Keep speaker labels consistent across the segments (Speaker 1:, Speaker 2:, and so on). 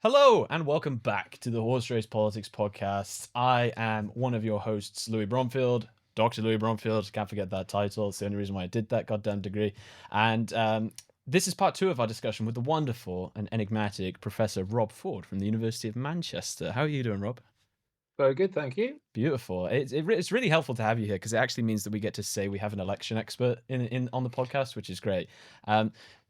Speaker 1: Hello and welcome back to the Horse Race Politics podcast. I am one of your hosts, Louis Bromfield, Dr. Louis Bromfield. Can't forget that title. It's the only reason why I did that goddamn degree. And this is part two of our discussion with the wonderful and enigmatic Professor Rob Ford from the University of Manchester. How are you doing, Rob?
Speaker 2: Very good, thank you.
Speaker 1: Beautiful. It's really helpful to have you here because it actually means that we get to say we have an election expert in on the podcast, which is great.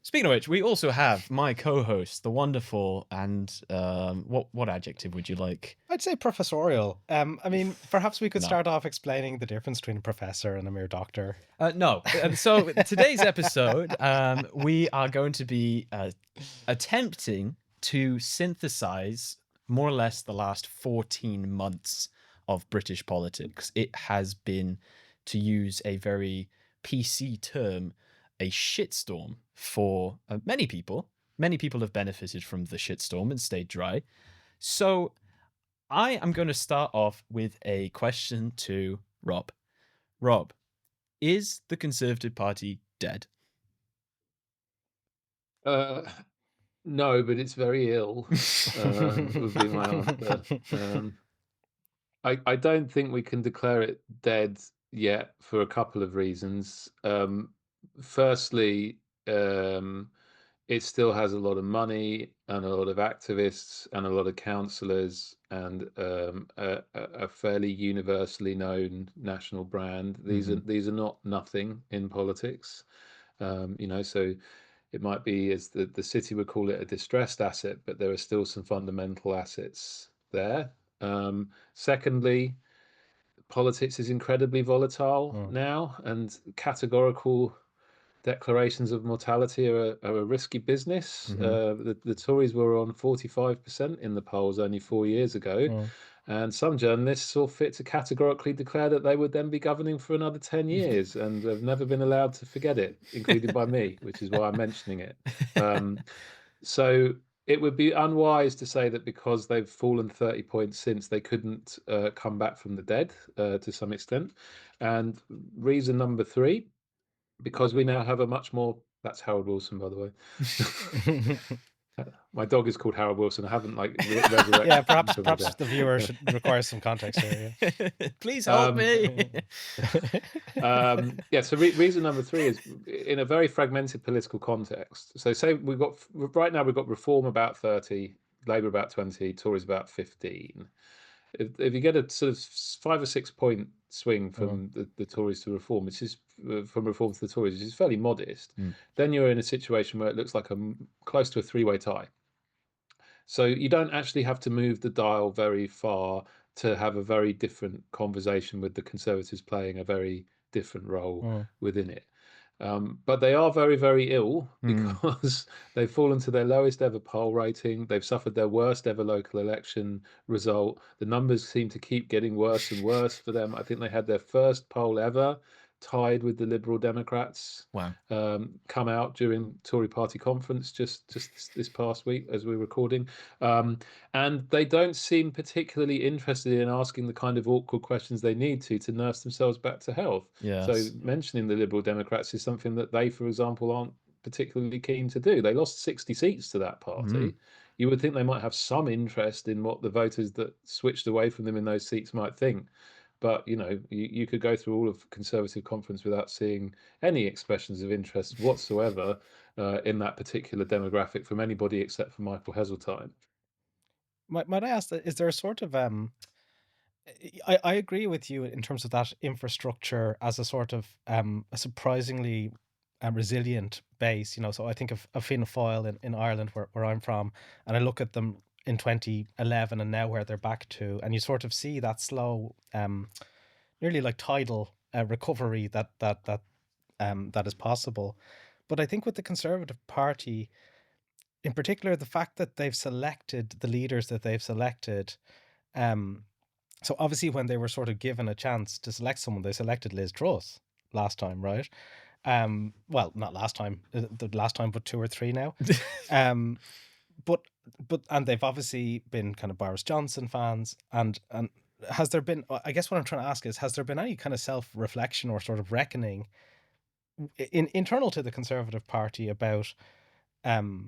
Speaker 1: Speaking of which, we also have my co-host, the wonderful and what adjective would you like?
Speaker 3: I'd say professorial. Perhaps we could
Speaker 1: No.
Speaker 3: start off explaining the difference between a professor and a mere doctor.
Speaker 1: No. So today's episode, we are going to be attempting to synthesize more or less the last 14 months of British politics. It has been, to use a very PC term, a shitstorm for many people. Many people have benefited from the shitstorm and stayed dry. So I am going to start off with a question to Rob. Rob, is the Conservative Party dead?
Speaker 2: No, but it's very ill, would be my answer. I don't think we can declare it dead yet for a couple of reasons. Firstly, it still has a lot of money and a lot of activists and a lot of councillors and a fairly universally known national brand. These are not nothing in politics. So it might be, as the city would call it, a distressed asset, but there are still some fundamental assets there. Secondly, politics is incredibly volatile now, and categorical declarations of mortality are a risky business. The Tories were on 45% in the polls only 4 years ago. And some journalists saw fit to categorically declare that they would then be governing for another 10 years and have never been allowed to forget it, including by me, which is why I'm mentioning it. So it would be unwise to say that because they've fallen 30 points since, they couldn't come back from the dead to some extent. And reason number three, because we now have a much more... That's Harold Wilson, by the way. My dog is called Harold Wilson. I haven't resurrected.
Speaker 3: Yeah, perhaps the viewer should require some context here.
Speaker 1: Yeah. Please help me.
Speaker 2: So reason number three is, in a very fragmented political context. So say we've got Reform about 30, Labour about 20, Tories about 15. If you get a sort of 5 or 6 point swing from the Tories to Reform, which is from Reform to the Tories, which is fairly modest, then you're in a situation where it looks like close to a three-way tie. So you don't actually have to move the dial very far to have a very different conversation with the Conservatives playing a very different role within it. But they are very, very ill because they've fallen to their lowest ever poll rating. They've suffered their worst ever local election result. The numbers seem to keep getting worse and worse for them. I think they had their first poll ever tied with the Liberal Democrats.
Speaker 1: Wow.
Speaker 2: Come out during Tory party conference just this past week as we're recording. And they don't seem particularly interested in asking the kind of awkward questions they need to nurse themselves back to health.
Speaker 1: Yes.
Speaker 2: So mentioning the Liberal Democrats is something that they, for example, aren't particularly keen to do. They lost 60 seats to that party. You would think they might have some interest in what the voters that switched away from them in those seats might think. But, you could go through all of Conservative conference without seeing any expressions of interest whatsoever in that particular demographic from anybody except for Michael Heseltine.
Speaker 3: Might I ask, is there a sort of I agree with you in terms of that infrastructure as a sort of a surprisingly resilient base. So I think of Fianna Fáil in Ireland, where I'm from, and I look at them in 2011 and now where they're back to, and you sort of see that slow, nearly like tidal recovery that is possible. But I think with the Conservative Party, in particular, the fact that they've selected the leaders that they've selected, so obviously when they were sort of given a chance to select someone, they selected Liz Truss last time, right? Well, not last time, the last time, but 2 or 3 now. But and they've obviously been kind of Boris Johnson fans, and has there been, I guess what I'm trying to ask is, has there been any kind of self-reflection or sort of reckoning internal to the Conservative Party about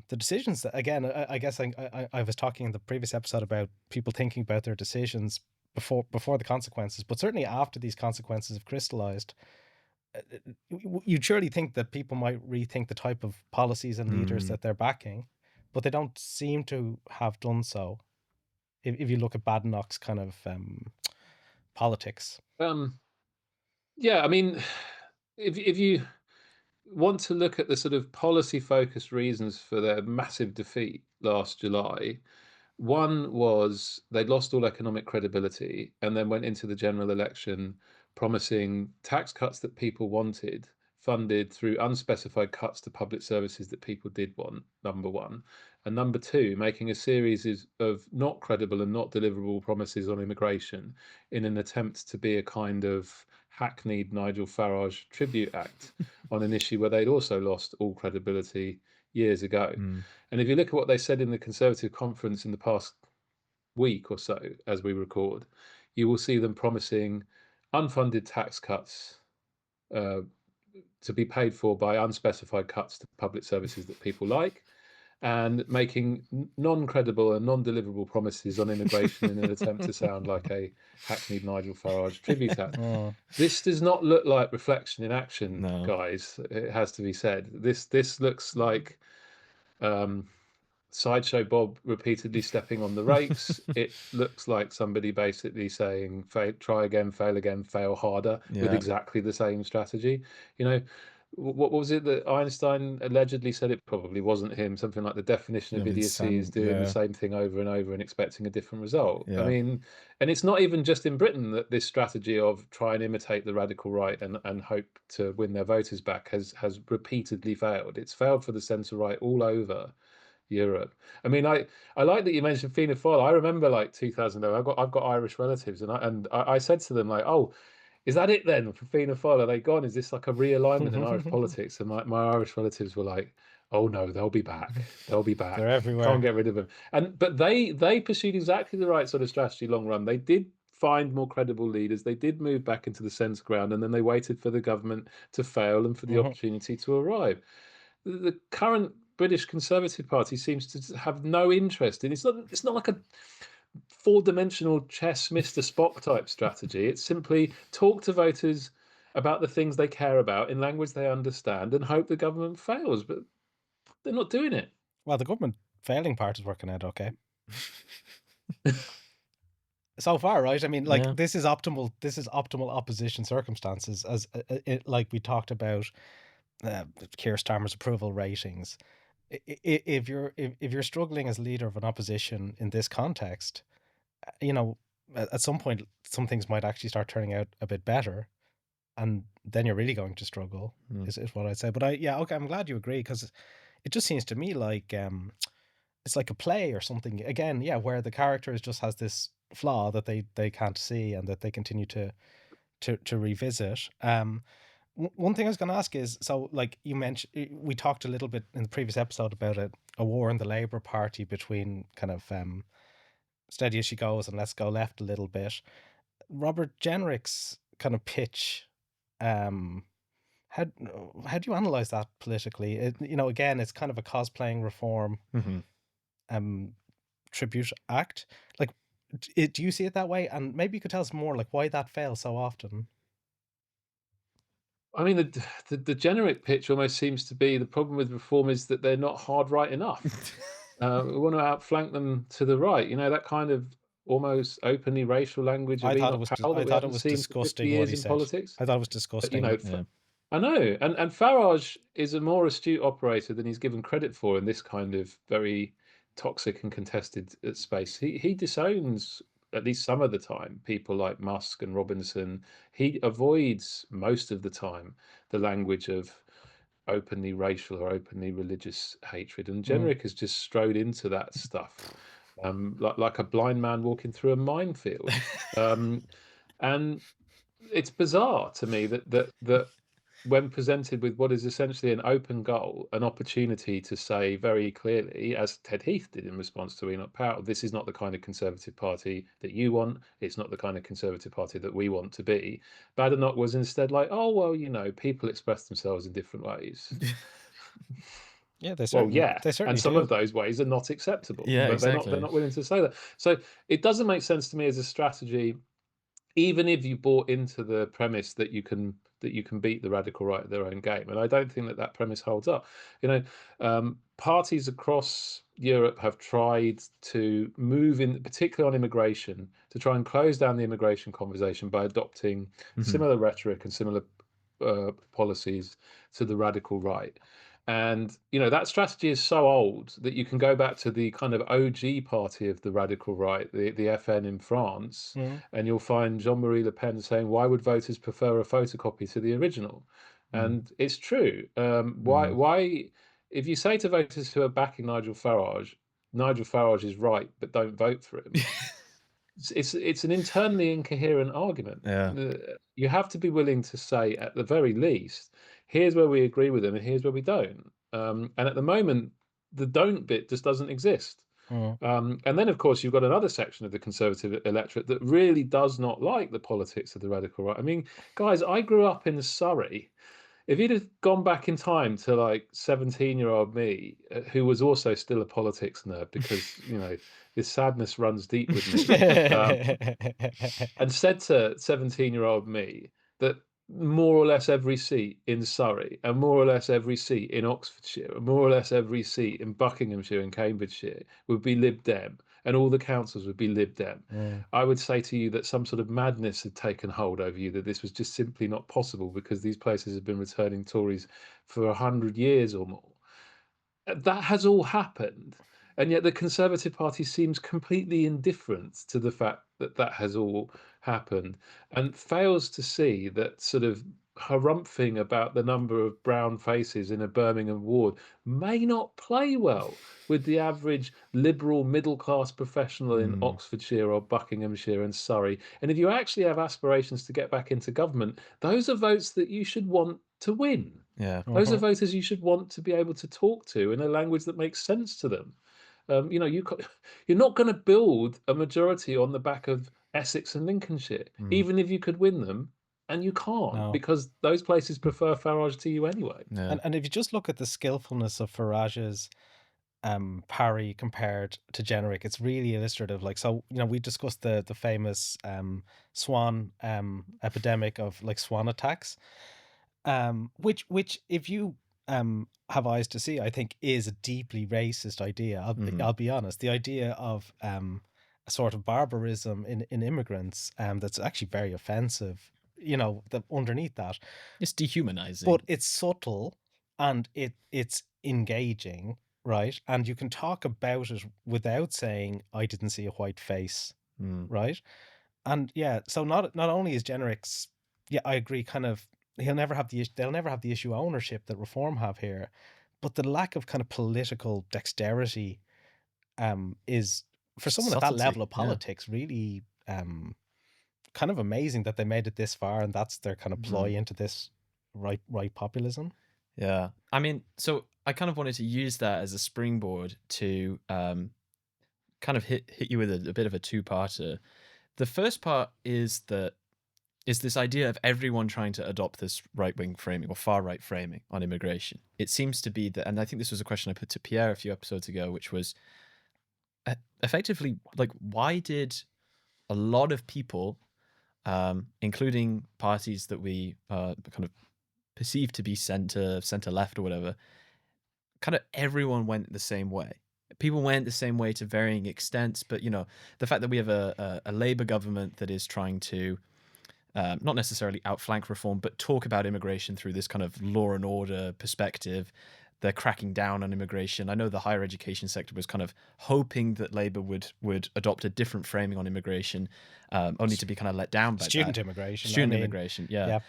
Speaker 3: the decisions that, again, I guess I was talking in the previous episode about people thinking about their decisions before the consequences, but certainly after these consequences have crystallized, you'd surely think that people might rethink the type of policies and leaders that they're backing, but they don't seem to have done so. If you look at Badenoch's kind of politics.
Speaker 2: Yeah, I mean, if you want to look at the sort of policy-focused reasons for their massive defeat last July, one was they'd lost all economic credibility and then went into the general election promising tax cuts that people wanted, funded through unspecified cuts to public services that people did want, number one. And number two, making a series of not credible and not deliverable promises on immigration in an attempt to be a kind of hackneyed Nigel Farage tribute act on an issue where they'd also lost all credibility years ago. And if you look at what they said in the Conservative conference in the past week or so, as we record, you will see them promising unfunded tax cuts to be paid for by unspecified cuts to public services that people like, and making non-credible and non-deliverable promises on immigration in an attempt to sound like a hackneyed Nigel Farage tribute act. This does not look like reflection in action, guys. It has to be said. This looks like Sideshow Bob repeatedly stepping on the rakes. It looks like somebody basically saying, try again, fail harder, with exactly the same strategy. You know, what was it that Einstein allegedly said? It probably wasn't him. Something like the definition of idiocy is doing the same thing over and over and expecting a different result. I mean, and it's not even just in Britain that this strategy of try and imitate the radical right and hope to win their voters back has repeatedly failed. It's failed for the centre right all over Europe. I mean, I like that you mentioned Fianna Fáil. I remember like 2011. I've got Irish relatives, and I said to them like, "Oh, is that it then for Fianna Fáil? Are they gone? Is this like a realignment in Irish politics?" And my Irish relatives were like, "Oh no, they'll be back. They'll be back.
Speaker 3: They're everywhere.
Speaker 2: Can't get rid of them." But they pursued exactly the right sort of strategy long run. They did find more credible leaders. They did move back into the centre ground, and then they waited for the government to fail and for the opportunity to arrive. The current British Conservative Party seems to have no interest in. It's not like a four-dimensional chess Mr. Spock type strategy. It's simply talk to voters about the things they care about in language they understand and hope the government fails, but they're not doing it.
Speaker 3: Well, the government failing part is working out okay. So far, right? I mean, like this is optimal opposition circumstances, as like we talked about Keir Starmer's approval ratings. If you're struggling as leader of an opposition in this context, you know, at some point some things might actually start turning out a bit better, and then you're really going to struggle. Is what I'd say. But okay, I'm glad you agree, because it just seems to me like it's like a play or something. Again, where the character just has this flaw that they can't see and that they continue to revisit. One thing I was going to ask is, so like you mentioned, we talked a little bit in the previous episode about a war in the Labour Party between kind of steady as she goes and let's go left a little bit. Robert Jenrick's kind of pitch, how do you analyze that politically? Again, it's kind of a cosplaying reform tribute act. Like, do you see it that way? And maybe you could tell us more, like, why that fails so often.
Speaker 2: I mean, the Jenrick pitch almost seems to be the problem with reform is that they're not hard right enough. We want to outflank them to the right. You know, that kind of almost openly racial language of Enoch Powell that we haven't seen for 50 years in politics.
Speaker 3: I thought it was disgusting.
Speaker 2: But, I know, and Farage is a more astute operator than he's given credit for in this kind of very toxic and contested space. He disowns, at least some of the time, people like Musk and Robinson. He avoids most of the time the language of openly racial or openly religious hatred, and Jenrick has just strode into that stuff like a blind man walking through a minefield. And it's bizarre to me that when presented with what is essentially an open goal, an opportunity to say very clearly, as Ted Heath did in response to Enoch Powell, this is not the kind of Conservative Party that you want. It's not the kind of Conservative Party that we want to be. Badenoch was instead like, oh, well, people express themselves in different ways.
Speaker 3: Yeah, they
Speaker 2: Well,
Speaker 3: certainly
Speaker 2: yeah,
Speaker 3: they
Speaker 2: and
Speaker 3: certainly
Speaker 2: some
Speaker 3: do.
Speaker 2: of those ways are not acceptable,
Speaker 1: Yeah,
Speaker 2: but they're
Speaker 1: exactly.
Speaker 2: not willing to say that. So it doesn't make sense to me as a strategy, even if you bought into the premise that you can beat the radical right at their own game. And I don't think that that premise holds up. You know, parties across Europe have tried to move in, particularly on immigration, to try and close down the immigration conversation by adopting similar rhetoric and similar policies to the radical right. And you know that strategy is so old that you can go back to the kind of OG party of the radical right, the FN in France,
Speaker 3: Mm.
Speaker 2: and you'll find Jean-Marie Le Pen saying, "Why would voters prefer a photocopy to the original?" And it's true. Why, if you say to voters who are backing Nigel Farage is right, but don't vote for him, it's an internally incoherent argument.
Speaker 1: Yeah.
Speaker 2: You have to be willing to say, at the very least, here's where we agree with them and here's where we don't. And at the moment, the don't bit just doesn't exist.
Speaker 3: Mm.
Speaker 2: And then, of course, you've got another section of the Conservative electorate that really does not like the politics of the radical right. I mean, guys, I grew up in Surrey. If you'd have gone back in time to like 17-year-old me, who was also still a politics nerd because, you know, this sadness runs deep with me, and said to 17-year-old me that more or less every seat in Surrey and more or less every seat in Oxfordshire and more or less every seat in Buckinghamshire and Cambridgeshire would be Lib Dem and all the councils would be Lib Dem,
Speaker 3: Mm.
Speaker 2: I would say to you that some sort of madness had taken hold over you, that this was just simply not possible because these places have been returning Tories for 100 years or more. That has all happened. And yet the Conservative Party seems completely indifferent to the fact that that has all happened and fails to see that sort of harumphing about the number of brown faces in a Birmingham ward may not play well with the average liberal middle class professional in Oxfordshire or Buckinghamshire and Surrey. And if you actually have aspirations to get back into government, those are votes that you should want to win.
Speaker 1: Yeah.
Speaker 2: Those are
Speaker 3: Mhm.
Speaker 2: voters you should want to be able to talk to in a language that makes sense to them. You know, you're not going to build a majority on the back of Essex and Lincolnshire, even if you could win them, and you can't
Speaker 3: No.
Speaker 2: because those places prefer Farage to you anyway.
Speaker 1: Yeah.
Speaker 3: And if you just look at the skillfulness of Farage's parry compared to Jenrick, it's really illustrative. Like, so, you know, we discussed the famous swan epidemic of like swan attacks, which if you have eyes to see, I think is a deeply racist idea. I'll be honest. The idea of a sort of barbarism in immigrants that's actually very offensive, you know, underneath that.
Speaker 1: It's dehumanizing.
Speaker 3: But it's subtle and it's engaging, right? And you can talk about it without saying I didn't see a white face, right? And yeah, so not only is Jenrick's, yeah, I agree, kind of they'll never have the issue of ownership that Reform have here, but the lack of kind of political dexterity is, for someone at that
Speaker 1: Subtlety,
Speaker 3: level of
Speaker 1: yeah.
Speaker 3: politics, really kind of amazing that they made it this far, and that's their kind of ploy into this right populism.
Speaker 1: Yeah. I mean, so I kind of wanted to use that as a springboard to kind of hit you with a bit of a two-parter. The first part is this idea of everyone trying to adopt this right-wing framing or far-right framing on immigration. It seems to be that, and I think this was a question I put to Pierre a few episodes ago, which was effectively like, why did a lot of people, including parties that we kind of perceive to be center left or whatever, kind of everyone went the same way. People went the same way to varying extents, but you know, the fact that we have a Labour government that is trying to not necessarily outflank reform, but talk about immigration through this kind of law and order perspective. They're cracking down on immigration. I know the higher education sector was kind of hoping that Labour would adopt a different framing on immigration, only to be kind of let down by
Speaker 3: Student
Speaker 1: that.
Speaker 3: immigration.
Speaker 1: Student immigration, yeah.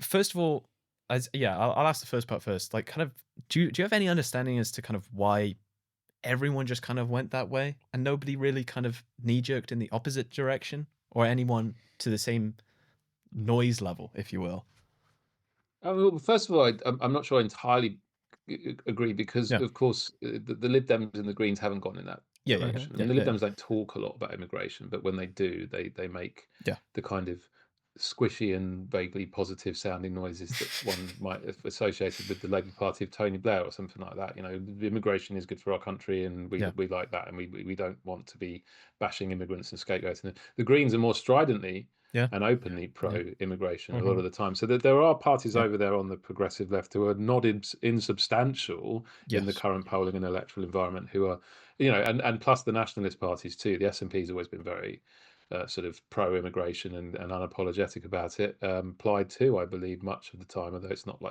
Speaker 1: First of all, I'll ask the first part first. Like, kind of, do you have any understanding as to kind of why everyone just kind of went that way and nobody really kind of knee-jerked in the opposite direction, or anyone to the same noise level, if you will?
Speaker 2: Well, first of all, I'm not sure I entirely agree because,
Speaker 1: Yeah.
Speaker 2: of course, the Lib Dems and the Greens haven't gone in that
Speaker 1: Yeah,
Speaker 2: direction. I mean, the Lib Dems don't talk a lot about immigration, but when they do, they make
Speaker 1: Yeah.
Speaker 2: the kind of squishy and vaguely positive sounding noises that one might have associated with the Labour Party of Tony Blair or something like that. Immigration is good for our country, and we like that, and we don't want to be bashing immigrants and scapegoating. The Greens are more stridently and openly pro-immigration a lot of the time. So that there are parties over there on the progressive left who are not insubstantial in the current polling and electoral environment, who are, and plus the nationalist parties too. The SNP has always been very sort of pro-immigration and unapologetic about it. Plaid too, I believe, much of the time, although it's not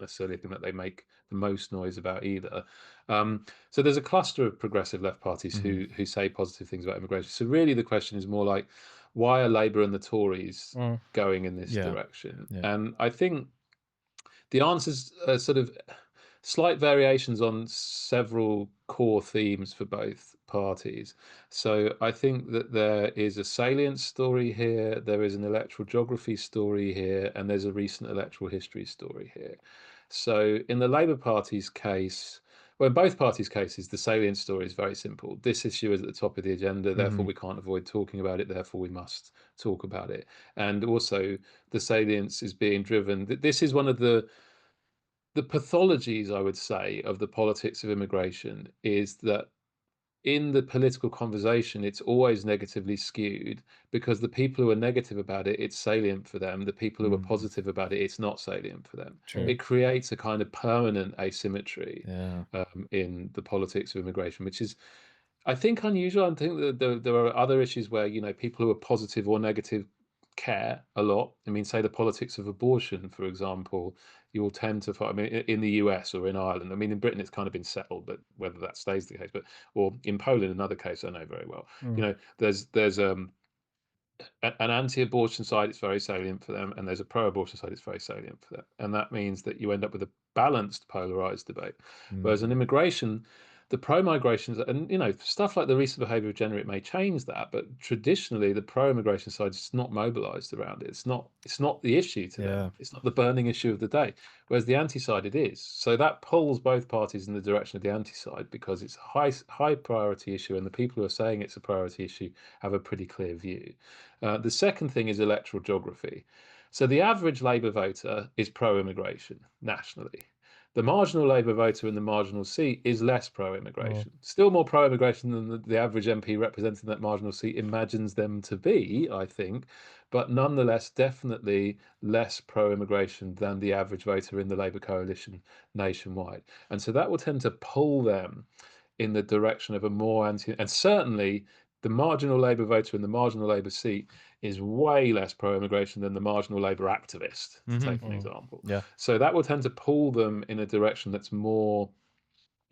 Speaker 2: necessarily a thing that they make the most noise about either. So there's a cluster of progressive left parties who say positive things about immigration. So really the question is more like, why are Labour and the Tories going in this direction? And I think the answers are sort of slight variations on several core themes for both parties. So I think that there is a salience story here, there is an electoral geography story here, and there's a recent electoral history story here. So in the Labour Party's case, well, in both parties' cases, the salient story is very simple. This issue is at the top of the agenda, therefore we can't avoid talking about it, therefore we must talk about it. And also the salience is being driven. This is one of the pathologies, I would say, of the politics of immigration, is that in the political conversation, it's always negatively skewed, because the people who are negative about it, it's salient for them. The people who are positive about it, it's not salient for them. It creates a kind of permanent asymmetry in the politics of immigration, which is, I think, unusual. I think that there are other issues where, people who are positive or negative care a lot. I mean, say the politics of abortion, for example, you will tend to find, I mean, in the US or in Ireland, I mean, in Britain, it's kind of been settled, but whether that stays the case, or in Poland, another case I know very well, there's an anti-abortion side, it's very salient for them, and there's a pro-abortion side, it's very salient for them. And that means that you end up with a balanced, polarized debate. Whereas in immigration, the pro-migration, and stuff like the recent behavior of Jenrick may change that, but traditionally the pro-immigration side is not mobilized around it. It's not the issue to them. It's not the burning issue of the day. Whereas the anti-side, it is. So that pulls both parties in the direction of the anti-side, because it's a high priority issue, and the people who are saying it's a priority issue have a pretty clear view. The second thing is electoral geography. So the average Labour voter is pro-immigration nationally. The marginal Labour voter in the marginal seat is less pro-immigration, still more pro-immigration than the average MP representing that marginal seat imagines them to be, I think, but nonetheless definitely less pro-immigration than the average voter in the Labour coalition nationwide. And so that will tend to pull them in the direction of a more and certainly the marginal Labour voter in the marginal Labour seat is way less pro-immigration than the marginal Labour activist, to take an example. So that will tend to pull them in a direction that's more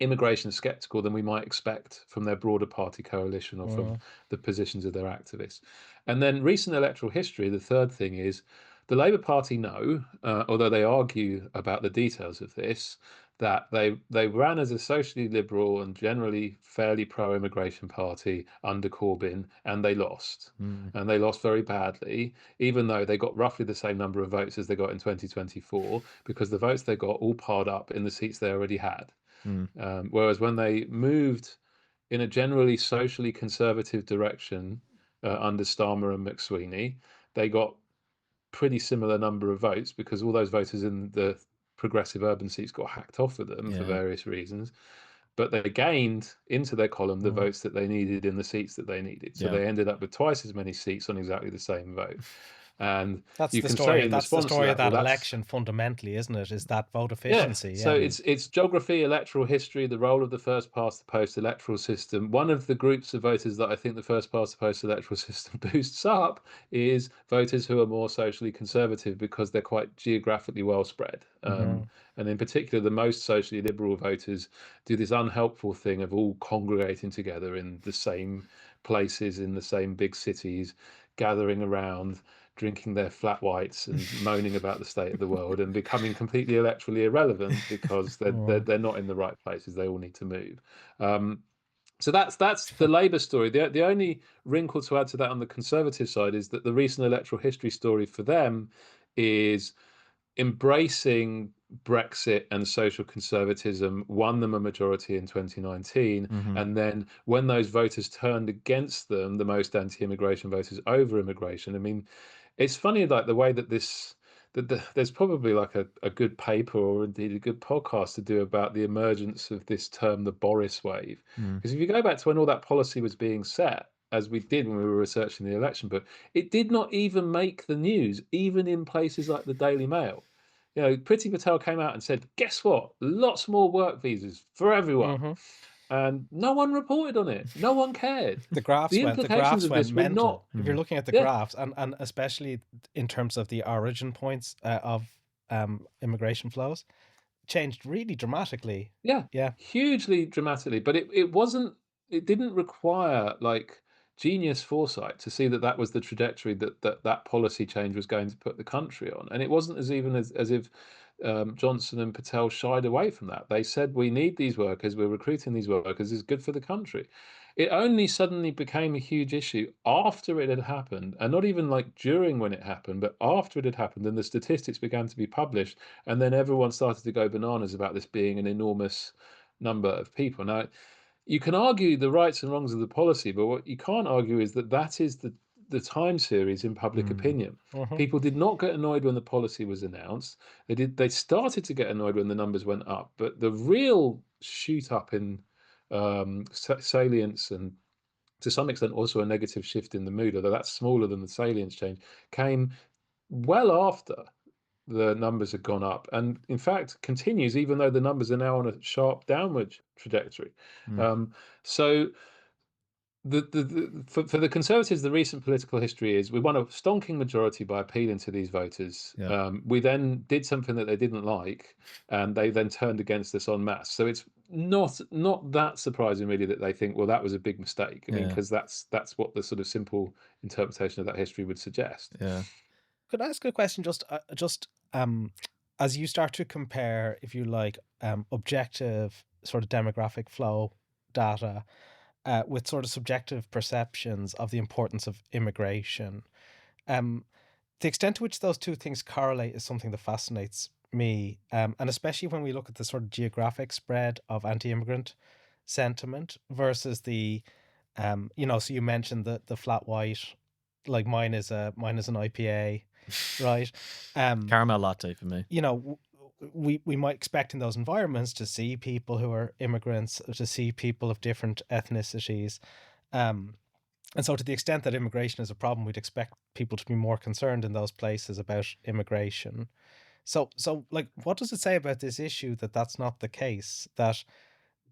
Speaker 2: immigration skeptical than we might expect from their broader party coalition or from the positions of their activists. And then recent electoral history, the third thing is the Labour Party know, although they argue about the details of this, that they ran as a socially liberal and generally fairly pro-immigration party under Corbyn, and they lost. And they lost very badly, even though they got roughly the same number of votes as they got in 2024, because the votes they got all piled up in the seats they already had. Whereas when they moved in a generally socially conservative direction under Starmer and McSweeney, they got pretty similar number of votes, because all those voters in the progressive urban seats got hacked off of them for various reasons. But they gained into their column the votes that they needed in the seats that they needed. So they ended up with twice as many seats on exactly the same vote. And
Speaker 3: that's
Speaker 2: you
Speaker 3: the
Speaker 2: can
Speaker 3: story.
Speaker 2: say in
Speaker 3: That's the
Speaker 2: response
Speaker 3: story
Speaker 2: to
Speaker 3: of
Speaker 2: that,
Speaker 3: that election, fundamentally, isn't it? Is that vote efficiency?
Speaker 2: So it's geography, electoral history, the role of the first past the post electoral system. One of the groups of voters that I think the first past the post electoral system boosts up is voters who are more socially conservative, because they're quite geographically well spread. And in particular, the most socially liberal voters do this unhelpful thing of all congregating together in the same places, in the same big cities, gathering around, drinking their flat whites and moaning about the state of the world, and becoming completely electorally irrelevant because they're not in the right places. They all need to move. So that's the Labour story. The only wrinkle to add to that on the Conservative side is that the recent electoral history story for them is embracing Brexit and social conservatism won them a majority in 2019. And then when those voters turned against them, the most anti-immigration voters over immigration, I mean, It's funny, like the way that there's probably like a good paper or indeed a good podcast to do about the emergence of this term, the Boris wave.
Speaker 1: Mm.
Speaker 2: Because if you go back to when all that policy was being set, as we did when we were researching the election book, it did not even make the news, even in places like the Daily Mail. You know, Priti Patel came out and said, "Guess what? Lots more work visas for everyone."
Speaker 3: Mm-hmm.
Speaker 2: And no one reported on it. No one cared.
Speaker 3: The graphs
Speaker 2: The
Speaker 3: went the
Speaker 2: implications
Speaker 3: graphs
Speaker 2: of
Speaker 3: went
Speaker 2: this were
Speaker 3: mental.
Speaker 2: not,
Speaker 3: If you're looking at the
Speaker 2: yeah,
Speaker 3: graphs, and especially in terms of the origin points of immigration flows, changed really dramatically.
Speaker 2: yeah,
Speaker 3: Yeah.
Speaker 2: hugely dramatically. But it wasn't, it didn't require like genius foresight to see that that was the trajectory that policy change was going to put the country on. And it wasn't as if Johnson and Patel shied away from that. They said, we need these workers, we're recruiting these workers, it's good for the country. It only suddenly became a huge issue after it had happened, and not even like during when it happened, but after it had happened, and the statistics began to be published, and then everyone started to go bananas about this being an enormous number of people. Now, you can argue the rights and wrongs of the policy, but what you can't argue is that that is the time series in public opinion.
Speaker 3: Mm-hmm.
Speaker 2: People did not get annoyed when the policy was announced. They started to get annoyed when the numbers went up, but the real shoot up in salience, and to some extent also a negative shift in the mood, although that's smaller than the salience change, came well after the numbers had gone up, and in fact continues even though the numbers are now on a sharp downward trajectory.
Speaker 1: Mm.
Speaker 2: So for the Conservatives, the recent political history is we won a stonking majority by appealing to these voters.
Speaker 1: Yeah.
Speaker 2: We then did something that they didn't like, and they then turned against us en masse. So it's not that surprising, really, that they think, well, that was a big mistake. I mean,
Speaker 1: Yeah.
Speaker 2: because that's what the sort of simple interpretation of that history would suggest.
Speaker 1: Yeah.
Speaker 3: Could I ask a question? Just as you start to compare, if you like, objective sort of demographic flow data with sort of subjective perceptions of the importance of immigration. The extent to which those two things correlate is something that fascinates me, and especially when we look at the sort of geographic spread of anti-immigrant sentiment versus the, so you mentioned the flat white, like mine is an IPA, right?
Speaker 1: Caramel latte for me.
Speaker 3: We might expect in those environments to see people who are immigrants, to see people of different ethnicities. And so to the extent that immigration is a problem, we'd expect people to be more concerned in those places about immigration. So like, what does it say about this issue that that's not the case? That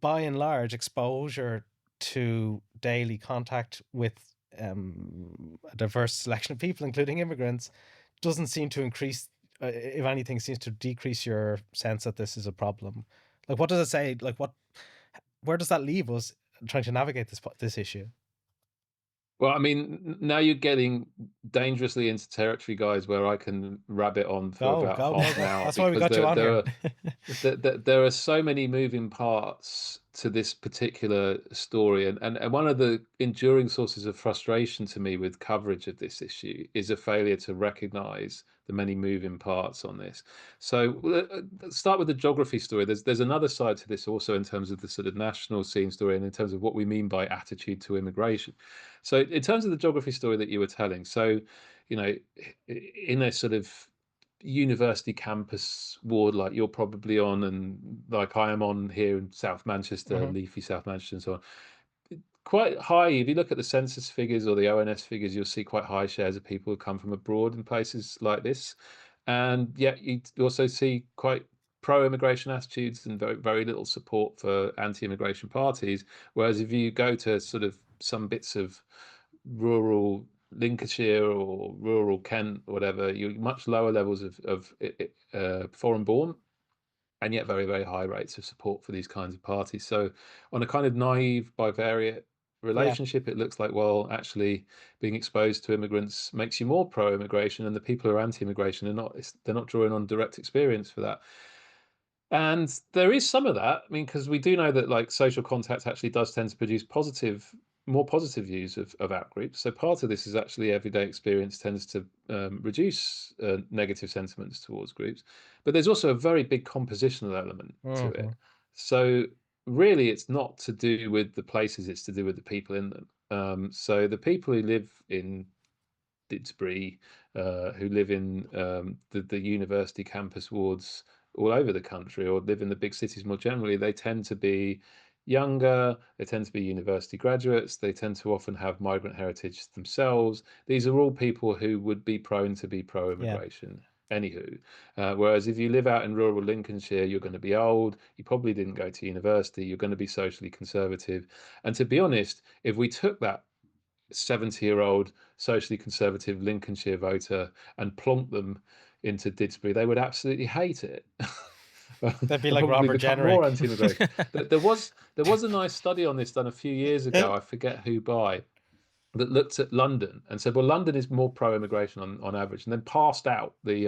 Speaker 3: by and large, exposure to daily contact with a diverse selection of people, including immigrants, doesn't seem to increase, if anything, seems to decrease your sense that this is a problem. Like, what does it say? Like, where does that leave us trying to navigate this issue?
Speaker 2: Well, I mean, now you're getting dangerously into territory, guys, where I can rabbit on for
Speaker 3: Go,
Speaker 2: about
Speaker 3: go,
Speaker 2: half
Speaker 3: go,
Speaker 2: an
Speaker 3: go.
Speaker 2: hour,
Speaker 3: That's why we
Speaker 2: because
Speaker 3: got you on here.
Speaker 2: there are so many moving parts to this particular story, and one of the enduring sources of frustration to me with coverage of this issue is a failure to recognise the many moving parts on this. So let's start with the geography story. There's another side to this also in terms of the sort of national scene story and in terms of what we mean by attitude to immigration. So in terms of the geography story that you were telling, so in a sort of university campus ward like you're probably on, and like I am on here in South Manchester,
Speaker 3: Mhm.
Speaker 2: leafy South Manchester and so on, quite high. If you look at the census figures or the ONS figures, you'll see quite high shares of people who come from abroad in places like this, and yet you also see quite pro-immigration attitudes and very, very little support for anti-immigration parties. Whereas if you go to sort of some bits of rural Lincolnshire or rural Kent or whatever, you much lower levels of foreign-born, and yet very, very high rates of support for these kinds of parties. So on a kind of naive bivariate
Speaker 3: Yeah.
Speaker 2: relationship, it looks like, well, actually being exposed to immigrants makes you more pro-immigration, and the people who are anti-immigration they're not drawing on direct experience for that. And there is some of that. I mean, because we do know that like social contact actually does tend to produce more positive views of outgroups. So part of this is actually everyday experience tends to reduce negative sentiments towards groups. But there's also a very big compositional element to it.
Speaker 3: Mhm.
Speaker 2: So really, it's not to do with the places; it's to do with the people in them. So the people who live in Didsbury, who live in the university campus wards all over the country, or live in the big cities more generally, they tend to be younger, they tend to be university graduates, they tend to often have migrant heritage themselves. These are all people who would be prone to be pro-immigration. Anywho, whereas if you live out in rural Lincolnshire, you're going to be old, you probably didn't go to university, you're going to be socially conservative. And to be honest, if we took that 70-year-old socially conservative Lincolnshire voter and plonked them into Didsbury, they would absolutely hate it.
Speaker 3: They'd be
Speaker 2: and
Speaker 3: like
Speaker 2: probably
Speaker 3: Robert
Speaker 2: become more
Speaker 3: Jenrick.
Speaker 2: anti-immigration. There was a nice study on this done a few years ago. I forget who by, that looked at London and said, well, London is more pro-immigration on average, and then passed out the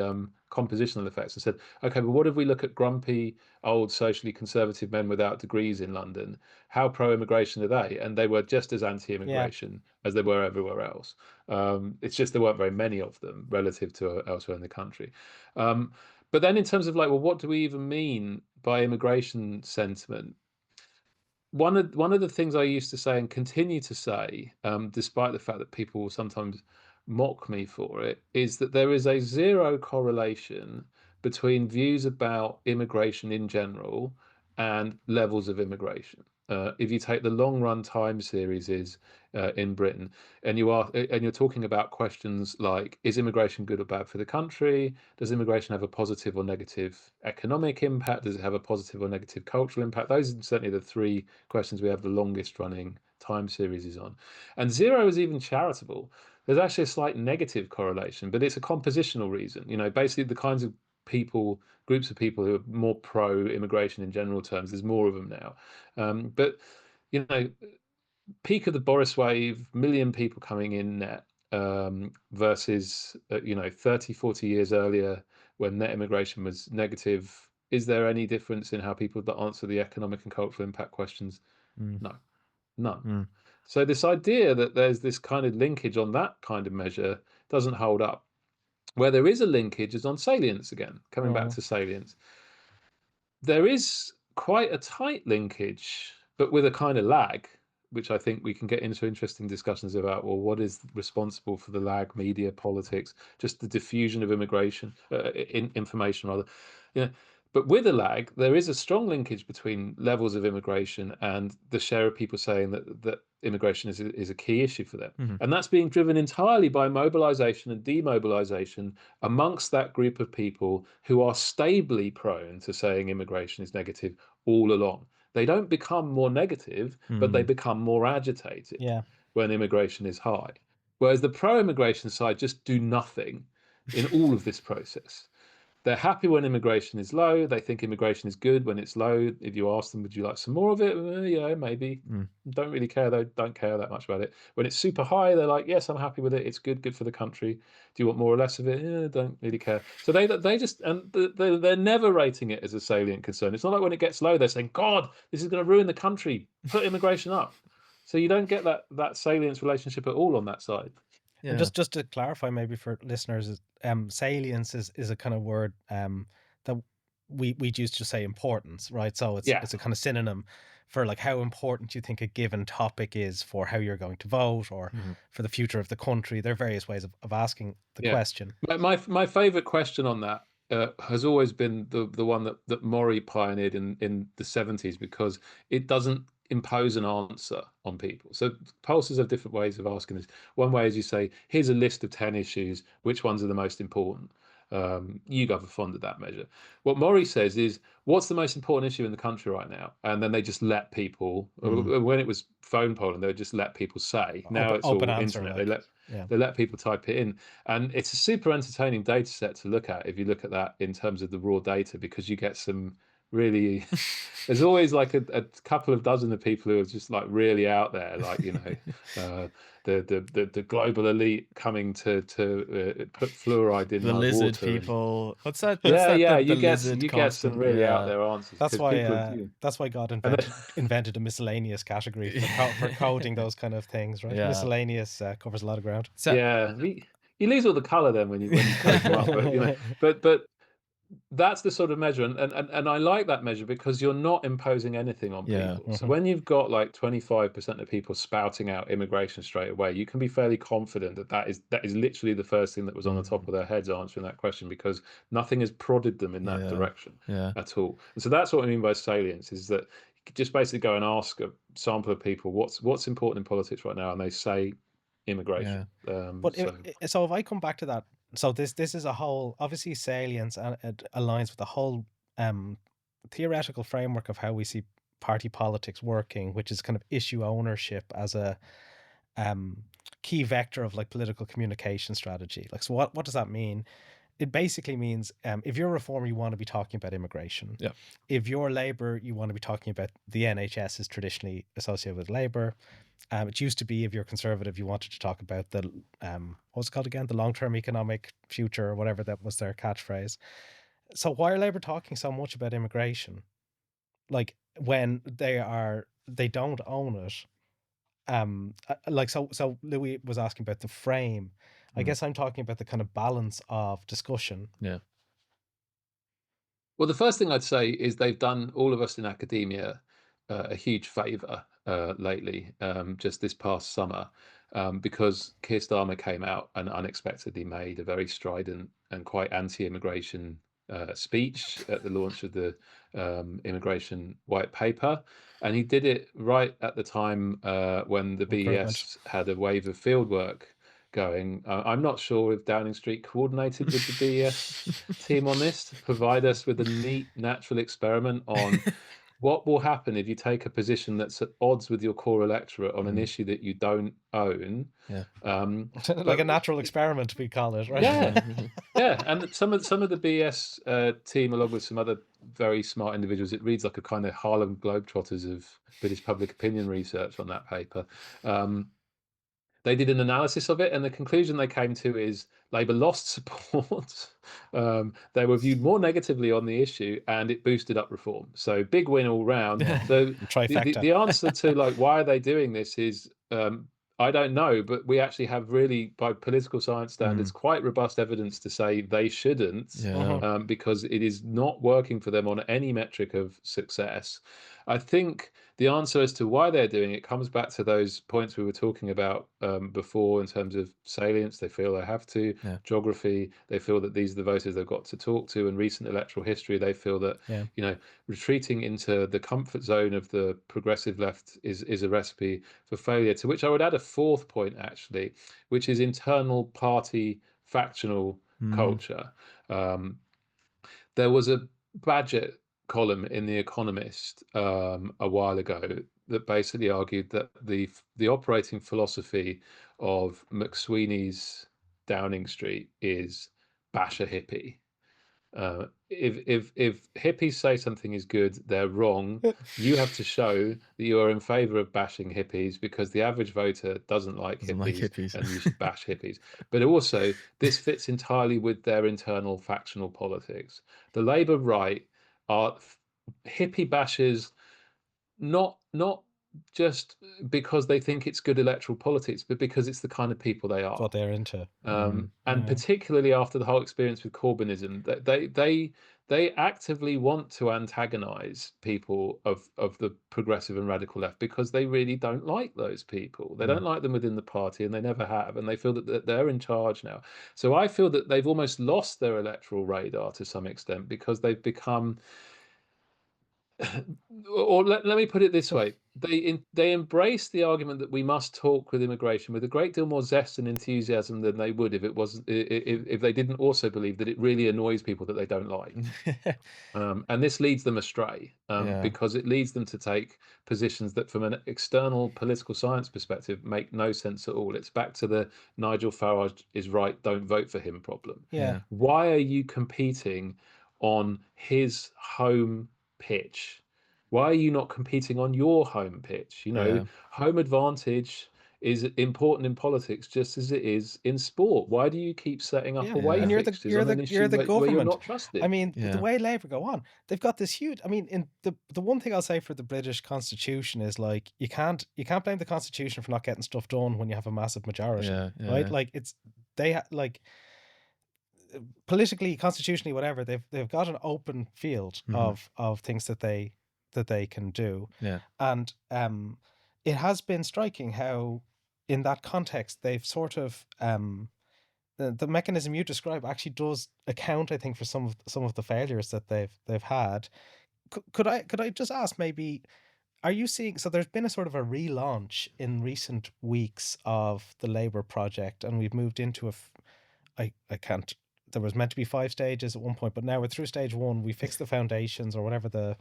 Speaker 2: compositional effects and said, okay, but what if we look at grumpy, old, socially conservative men without degrees in London? How pro-immigration are they? And they were just as anti-immigration as they were everywhere else. It's just there weren't very many of them relative to elsewhere in the country. But then in terms of like, well, what do we even mean by immigration sentiment? One of the things I used to say and continue to say, despite the fact that people will sometimes mock me for it, is that there is a zero correlation between views about immigration in general and levels of immigration. If you take the long run time series in Britain, and you're talking about questions like, is immigration good or bad for the country? Does immigration have a positive or negative economic impact? Does it have a positive or negative cultural impact? Those are certainly the three questions we have the longest running time series on. And zero is even charitable. There's actually a slight negative correlation, but it's a compositional reason. Basically the kinds of groups of people who are more pro-immigration in general terms, there's more of them now. But peak of the Boris wave, million people coming in net, versus 30, 40 years earlier when net immigration was negative. Is there any difference in how people that answer the economic and cultural impact questions? No, none. So this idea that there's this kind of linkage on that kind of measure doesn't hold up. Where there is a linkage is on salience again, coming back to salience. There is quite a tight linkage, but with a kind of lag, which I think we can get into interesting discussions about. Well, what is responsible for the lag? Media, politics, just the diffusion of information rather. But with a lag, there is a strong linkage between levels of immigration and the share of people saying that immigration is a key issue for them. And that's being driven entirely by mobilization and demobilization amongst that group of people who are stably prone to saying immigration is negative all along. They don't become more negative, but they become more agitated when immigration is high. Whereas the pro-immigration side just do nothing in all of this process. They're happy when immigration is low. They think immigration is good when it's low. If you ask them, would you like some more of it? Yeah, maybe. Don't really care, though. Don't care that much about it. When it's super high, they're like, yes, I'm happy with it. It's good for the country. Do you want more or less of it? Yeah, don't really care. So they just, and they're never rating it as a salient concern. It's not like when it gets low, they're saying, God, this is going to ruin the country. Put immigration up. So you don't get that salience relationship at all on that side.
Speaker 3: Yeah. And just to clarify, maybe for listeners, salience is a kind of word that we use to say importance, right? So it's a kind of synonym for like how important you think a given topic is for how you're going to vote or for the future of the country. There are various ways of asking the question.
Speaker 2: My favorite question on that has always been the one that Maury pioneered in the 70s, because it doesn't impose an answer on people. So pollsters have different ways of asking this. One way is you say, here's a list of 10 issues, which ones are the most important? YouGov are fond of that measure. What Maury says is, what's the most important issue in the country right now? And then they just let people, when it was phone polling, they would just let people say. Now it's all internet. They let people type it in. And it's a super entertaining data set to look at if you look at that in terms of the raw data, because you get some really there's always like a couple of dozen of people who are just like really out there, like the global elite coming to put fluoride in
Speaker 1: the
Speaker 2: my
Speaker 1: lizard
Speaker 2: water.
Speaker 1: people. What's that?
Speaker 2: You get some really out there answers.
Speaker 3: That's why God invented a miscellaneous category for coding those kind of things, right? Miscellaneous covers a lot of ground.
Speaker 2: You lose all the color then when you code them up, but that's the sort of measure, and I like that measure because you're not imposing anything on
Speaker 1: Yeah.
Speaker 2: people. So when you've got like 25% of people spouting out immigration straight away, you can be fairly confident that that is literally the first thing that was on the top of their heads answering that question, because nothing has prodded them in that
Speaker 1: Yeah.
Speaker 2: direction
Speaker 1: Yeah.
Speaker 2: at all. And so that's what I mean by salience, is that you could just basically go and ask a sample of people what's important in politics right now, and they say immigration.
Speaker 3: But
Speaker 2: So
Speaker 3: so if I come back to that, so this is a whole, obviously salience, and it aligns with the whole theoretical framework of how we see party politics working, which is kind of issue ownership as a key vector of like political communication strategy. Like, so what does that mean? It basically means if you're a reformer, you want to be talking about immigration.
Speaker 1: Yeah.
Speaker 3: If you're Labour, you want to be talking about the NHS is traditionally associated with Labour. It used to be, if you're Conservative, you wanted to talk about the what's it called again, the long-term economic future, or whatever that was their catchphrase. So why are Labour talking so much about immigration, like when they don't own it? Like, so Louis was asking about the frame. I guess I'm talking about the kind of balance of discussion.
Speaker 1: Yeah.
Speaker 2: Well, the first thing I'd say is they've done all of us in academia a huge favour lately, just this past summer, because Keir Starmer came out and unexpectedly made a very strident and quite anti-immigration speech at the launch of the immigration white paper. And he did it right at the time when the
Speaker 3: Recruitment.
Speaker 2: BES had a wave of fieldwork going. I'm not sure if Downing Street coordinated with the BES team on this to provide us with a neat natural experiment on what will happen if you take a position that's at odds with your core electorate on an issue that you don't own.
Speaker 1: Yeah.
Speaker 3: Like a natural experiment, we call it, right?
Speaker 2: Yeah, yeah, and some of the BS team, along with some other very smart individuals, it reads like a kind of Harlem Globetrotters of British public opinion research on that paper. They did an analysis of it, and the conclusion they came to is Labour lost support. They were viewed more negatively on the issue, and it boosted up reform. So big win all round.
Speaker 3: Yeah.
Speaker 2: So
Speaker 3: Trifecta.
Speaker 2: the answer to like why are they doing this is I don't know, but we actually have really, by political science standards, quite robust evidence to say they shouldn't,
Speaker 1: Yeah.
Speaker 2: because it is not working for them on any metric of success. I think the answer as to why they're doing it comes back to those points we were talking about before, in terms of salience. They feel they have to.
Speaker 1: Yeah.
Speaker 2: Geography, they feel that these are the voters they've got to talk to. And recent electoral history, they feel that retreating into the comfort zone of the progressive left is a recipe for failure. To which I would add a fourth point, actually, which is internal party factional culture. There was a Badgett column in The Economist a while ago that basically argued that the operating philosophy of McSweeney's Downing Street is bash a hippie. If hippies say something is good, they're wrong. You have to show that you are in favour of bashing hippies, because the average voter doesn't like hippies, and you should bash hippies. But also, this fits entirely with their internal factional politics. The Labour right are hippie bashers, not just because they think it's good electoral politics, but because it's the kind of people they
Speaker 3: That's
Speaker 2: are.
Speaker 3: what they're into.
Speaker 2: And particularly after the whole experience with Corbynism, they actively want to antagonize people of the progressive and radical left, because they really don't like those people. They don't like them within the party, and they never have, and they feel that they're in charge now. So I feel that they've almost lost their electoral radar to some extent, because they've become or let me put it this way: they embrace the argument that we must talk with immigration with a great deal more zest and enthusiasm than they would if it wasn't if they didn't also believe that it really annoys people that they don't like. And this leads them astray, because it leads them to take positions that, from an external political science perspective, make no sense at all. It's back to the Nigel Farage is right, don't vote for him problem.
Speaker 3: Yeah.
Speaker 2: Why are you competing on his home pitch? Why are you not competing on your home pitch? Home advantage is important in politics just as it is in sport. Why do you keep setting up away
Speaker 3: And
Speaker 2: fixtures on an issue
Speaker 3: the
Speaker 2: where
Speaker 3: government.
Speaker 2: you're not trusted?
Speaker 3: I mean, the way Labour go on, they've got this huge. I mean, in the one thing I'll say for the British Constitution is, like, you can't blame the Constitution for not getting stuff done when you have a massive majority, right? Like, it's like politically, constitutionally, whatever, they've got an open field
Speaker 1: Mhm.
Speaker 3: of things that they can do.
Speaker 1: Yeah.
Speaker 3: And it has been striking how, in that context, they've sort of the mechanism you describe actually does account, I think, for some of the failures that they've had. Could I just ask, maybe, are you seeing, so there's been a sort of a relaunch in recent weeks of the Labour project, and we've moved into I can't, there was meant to be 5 stages at one point, but now we're through stage 1. We fixed the foundations or whatever the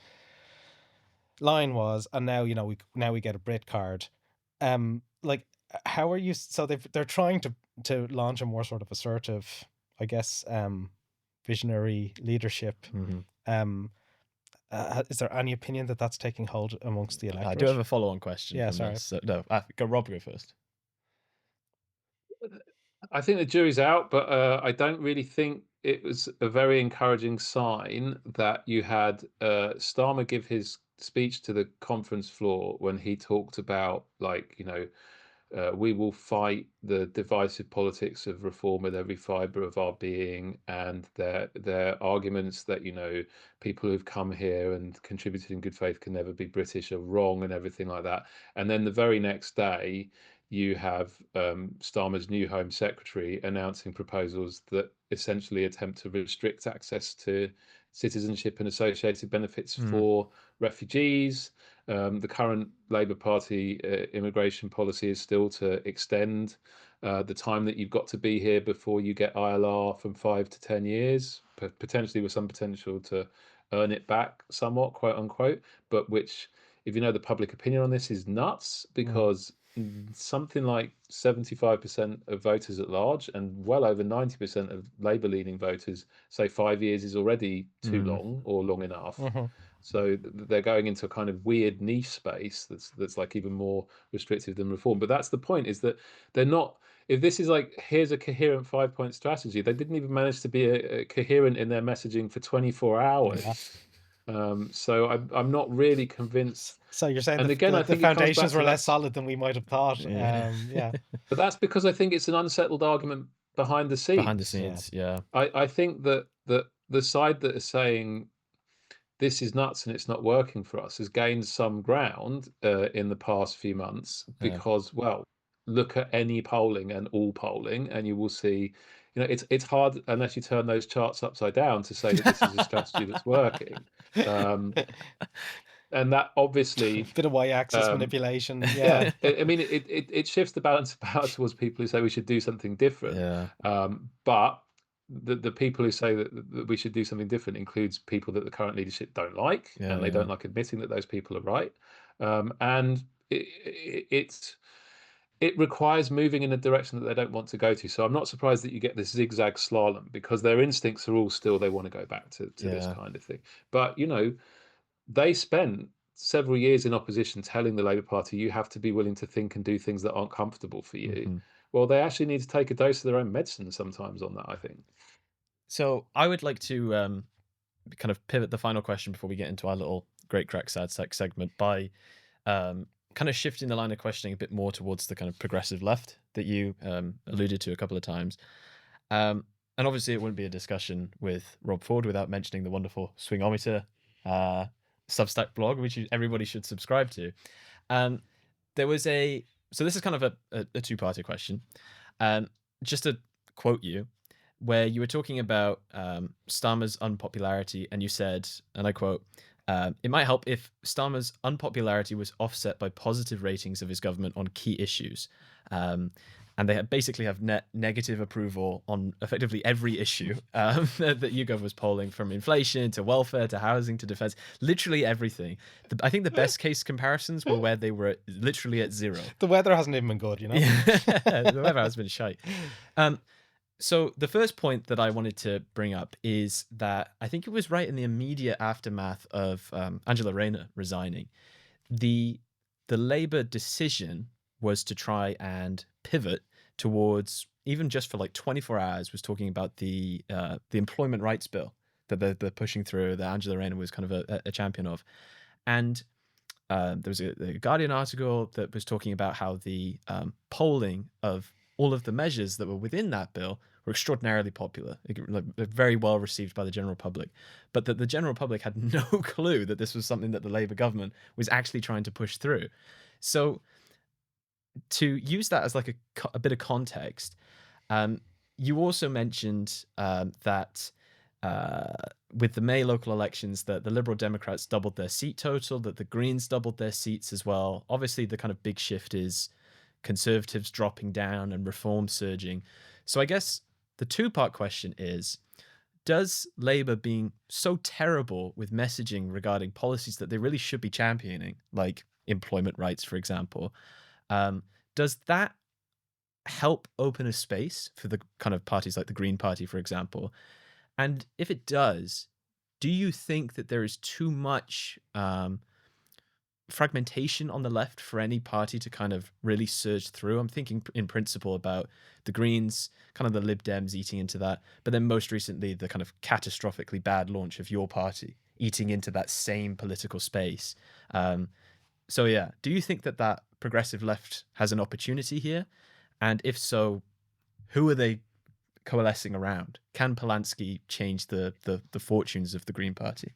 Speaker 3: line was, and now, we get a Brit card. Like, how are you, so they're trying to launch a more sort of assertive, I guess, visionary leadership.
Speaker 1: Mhm.
Speaker 3: Is there any opinion that that's taking hold amongst the electorate?
Speaker 1: I do have a follow-on question
Speaker 3: Yeah,
Speaker 1: from
Speaker 3: sorry.
Speaker 1: this. So, no, Rob, go first.
Speaker 2: I think the jury's out, but I don't really think it was a very encouraging sign that you had Starmer give his speech to the conference floor when he talked about, like, we will fight the divisive politics of reform with every fibre of our being, and their arguments that people who've come here and contributed in good faith can never be British are wrong, and everything like that. And then the very next day, you have Starmer's new Home Secretary announcing proposals that essentially attempt to restrict access to citizenship and associated benefits for refugees. The current Labour Party immigration policy is still to extend the time that you've got to be here before you get ILR from 5 to 10 years, potentially with some potential to earn it back somewhat, quote unquote, but which, if you know the public opinion on this, is nuts, because something like 75% of voters at large and well over 90% of Labour-leaning voters say 5 years is already too long or long enough. So they're going into a kind of weird niche space that's like even more restrictive than reform. But that's the point, is that they're not. If this is like, here's a coherent 5-point strategy, they didn't even manage to be a coherent in their messaging for 24 hours. So I'm not really convinced.
Speaker 3: So you're saying
Speaker 2: And again, I
Speaker 3: the
Speaker 2: think it comes back
Speaker 3: foundations
Speaker 2: to
Speaker 3: were
Speaker 2: that.
Speaker 3: less solid than we might have thought.
Speaker 1: Yeah.
Speaker 3: Yeah.
Speaker 2: But that's because I think it's an unsettled argument behind the scenes.
Speaker 1: Behind the scenes, yeah.
Speaker 2: I think that the side that is saying this is nuts and it's not working for us has gained some ground in the past few months, because, well, look at any polling and all polling, and you will see, it's hard unless you turn those charts upside down to say that this is a strategy that's working. And that obviously
Speaker 3: bit of y-axis manipulation. Yeah.
Speaker 2: I mean, it shifts the balance of power towards people who say we should do something different. But the people who say that we should do something different includes people that the current leadership don't like, and they don't like admitting that those people are right. And it requires moving in a direction that they don't want to go to. So I'm not surprised that you get this zigzag slalom, because their instincts are all still, they want to go back to this kind of thing. But they spent several years in opposition telling the Labour Party, you have to be willing to think and do things that aren't comfortable for you. Well, they actually need to take a dose of their own medicine sometimes on that, I think.
Speaker 1: So I would like to kind of pivot the final question before we get into our little Great Crack Sad Sack segment by kind of shifting the line of questioning a bit more towards the kind of progressive left that you alluded to a couple of times. And obviously it wouldn't be a discussion with Rob Ford without mentioning the wonderful Swingometer Substack blog, which everybody should subscribe to. There was so this is kind of a two-parter question. Just to quote you, where you were talking about Starmer's unpopularity, and you said, and I quote, it might help if Starmer's unpopularity was offset by positive ratings of his government on key issues. And they basically have net negative approval on effectively every issue that YouGov was polling, from inflation to welfare to housing to defense, literally everything. I think the best case comparisons were where they were literally at zero.
Speaker 3: The weather hasn't even been good,
Speaker 1: The weather has been shite. So the first point that I wanted to bring up is that I think it was right in the immediate aftermath of Angela Rayner resigning. The Labour decision was to try and pivot towards, even just for like 24 hours, was talking about the employment rights bill that they're pushing through, that Angela Rayner was kind of a champion of. And there was a Guardian article that was talking about how the polling of all of the measures that were within that bill were extraordinarily popular, very well received by the general public, but that the general public had no clue that this was something that the Labour government was actually trying to push through. So to use that as like a bit of context, you also mentioned that with the May local elections, that the Liberal Democrats doubled their seat total, that the Greens doubled their seats as well. Obviously, the kind of big shift is Conservatives dropping down and Reform surging. So I guess the two-part question is, does Labour being so terrible with messaging regarding policies that they really should be championing, like employment rights, for example, does that help open a space for the kind of parties like the Green Party, for example? And if it does, do you think that there is too much fragmentation on the left for any party to kind of really surge through? I'm thinking in principle about the Greens, kind of the Lib Dems eating into that, but then most recently the kind of catastrophically bad launch of your party eating into that same political space. So yeah, do you think that that progressive left has an opportunity here? And if so, who are they coalescing around? Can Polanski change the fortunes of the Green Party?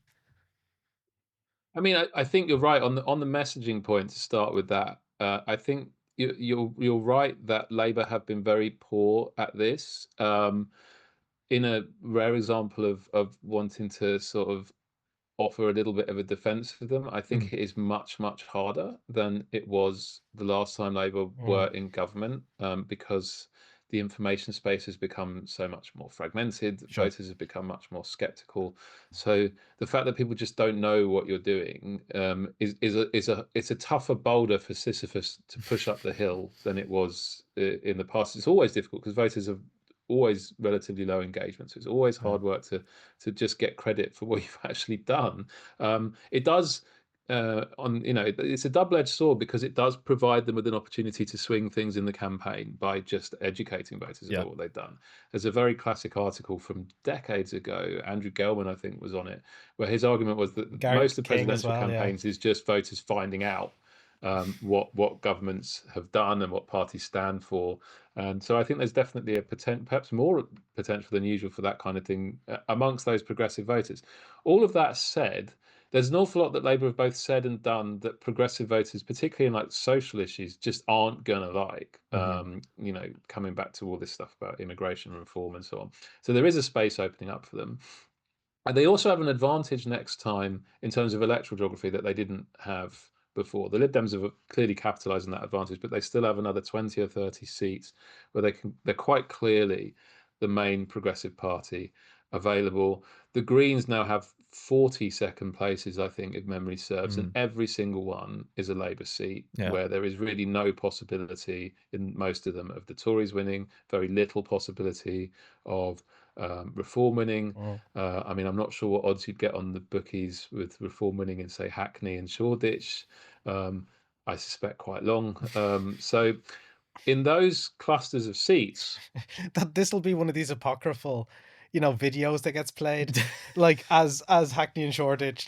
Speaker 2: I mean, I think you're right on the messaging point. To start with that, I think you're right that Labour have been very poor at this. In a rare example of wanting to sort of offer a little bit of a defense for them, I think it is much, much harder than it was the last time Labour were in government, because the information space has become so much more fragmented.
Speaker 1: Sure.
Speaker 2: Voters have become much more skeptical. So the fact that people just don't know what you're doing it's a tougher boulder for Sisyphus to push up the hill than it was in the past. It's always difficult because voters have always relatively low engagement, so it's always hard work to just get credit for what you've actually done. It does it's a double-edged sword because it does provide them with an opportunity to swing things in the campaign by just educating voters about what they've done. There's a very classic article from decades ago, Andrew Gelman I think was on it, where his argument was that most of presidential campaigns is just voters finding out what governments have done and what parties stand for. And so I think there's definitely a perhaps more potential than usual for that kind of thing amongst those progressive voters. All of that said, there's an awful lot that Labour have both said and done that progressive voters, particularly in like social issues, just aren't gonna like. Coming back to all this stuff about immigration reform and so on. So there is a space opening up for them. And they also have an advantage next time in terms of electoral geography that they didn't have before. The Lib Dems have clearly capitalised on that advantage, but they still have another 20 or 30 seats where they're quite clearly the main progressive party available. The Greens now have 40 second places, I think, if memory serves, and every single one is a Labour seat where there is really no possibility in most of them of the Tories winning, very little possibility of Reform winning. I mean, I'm not sure what odds you'd get on the bookies with Reform winning in, say, Hackney and Shoreditch. I suspect quite long. So in those clusters of seats,
Speaker 3: that this will be one of these apocryphal, videos that gets played, like as Hackney and Shoreditch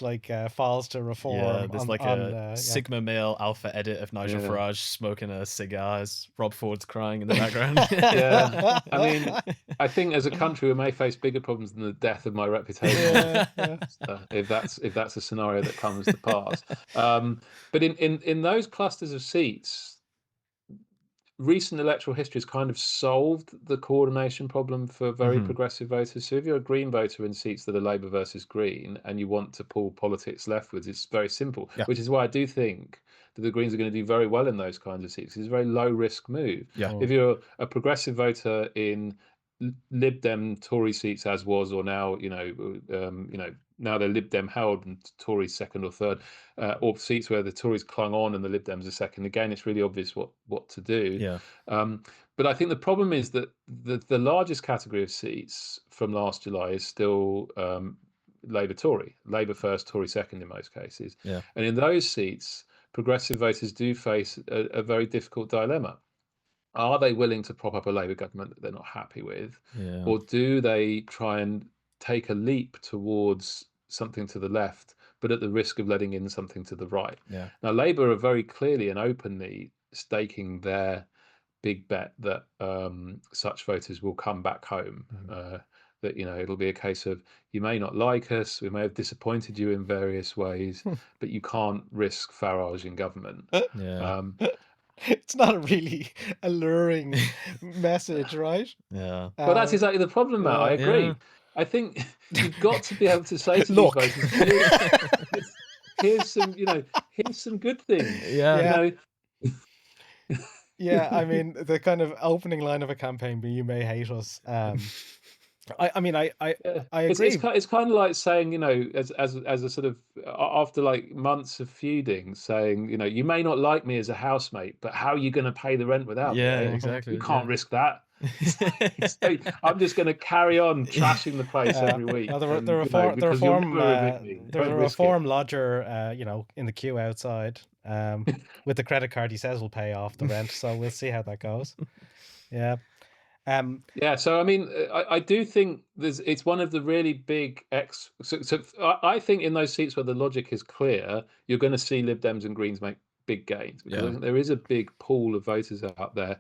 Speaker 3: falls to Reform.
Speaker 1: Yeah, there's a Sigma male alpha edit of Nigel Farage smoking a cigar as Rob Ford's crying in the background.
Speaker 2: Yeah, I mean, I think as a country we may face bigger problems than the death of my reputation. If that's a scenario that comes to pass. But in those clusters of seats, recent electoral history has kind of solved the coordination problem for very progressive voters. So if you're a Green voter in seats that are Labour versus Green and you want to pull politics leftwards, it's very simple, which is why I do think that the Greens are going to do very well in those kinds of seats. It's a very low risk move. If you're a progressive voter in Lib Dem Tory seats, as was, or now now they're Lib Dem held and Tories second or third, or seats where the Tories clung on and the Lib Dems are second. Again, it's really obvious what to do. But I think the problem is that the largest category of seats from last July is still Labour Tory, Labour first, Tory second in most cases. And in those seats, progressive voters do face a very difficult dilemma. Are they willing to prop up a Labour government that they're not happy with? Or do they try and take a leap towards something to the left, but at the risk of letting in something to the right? Now, Labour are very clearly and openly staking their big bet that such voters will come back home. That it'll be a case of, you may not like us, we may have disappointed you in various ways, but you can't risk Farage in government.
Speaker 1: Yeah.
Speaker 3: It's not a really alluring message, right?
Speaker 1: Yeah.
Speaker 2: Well, that's exactly the problem, Matt. I agree.
Speaker 1: Yeah.
Speaker 2: I think you've got to be able to say to
Speaker 3: Look.
Speaker 2: these voters, here's some good things.
Speaker 1: Yeah.
Speaker 3: Yeah, I mean, the kind of opening line of a campaign, but you may hate us. I mean, I agree.
Speaker 2: It's kind of like saying, as a sort of, after like months of feuding, saying, you may not like me as a housemate, but how are you going to pay the rent without me?
Speaker 1: Yeah,
Speaker 2: Eh?
Speaker 1: exactly.
Speaker 2: You can't risk that. I'm just going to carry on trashing the place every week.
Speaker 3: The
Speaker 2: and,
Speaker 3: reform,
Speaker 2: because you'll never evict me.
Speaker 3: there's
Speaker 2: Don't
Speaker 3: a
Speaker 2: risk it.
Speaker 3: reform lodger, in the queue outside, with the credit card he says will pay off the rent. So we'll see how that goes. Yeah.
Speaker 2: Yeah, so I mean, I do think it's one of the really big so I think in those seats where the logic is clear, you're going to see Lib Dems and Greens make big gains, because I think there is a big pool of voters out there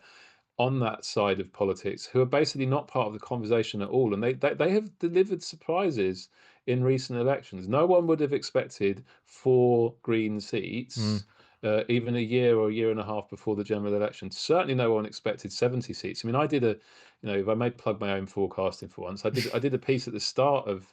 Speaker 2: on that side of politics who are basically not part of the conversation at all, and they have delivered surprises in recent elections. No one would have expected 4 Green seats. Even a year or a year and a half before the general election. Certainly no one expected 70 seats. I mean, I did if I may plug my own forecasting for once, I did a piece at the start of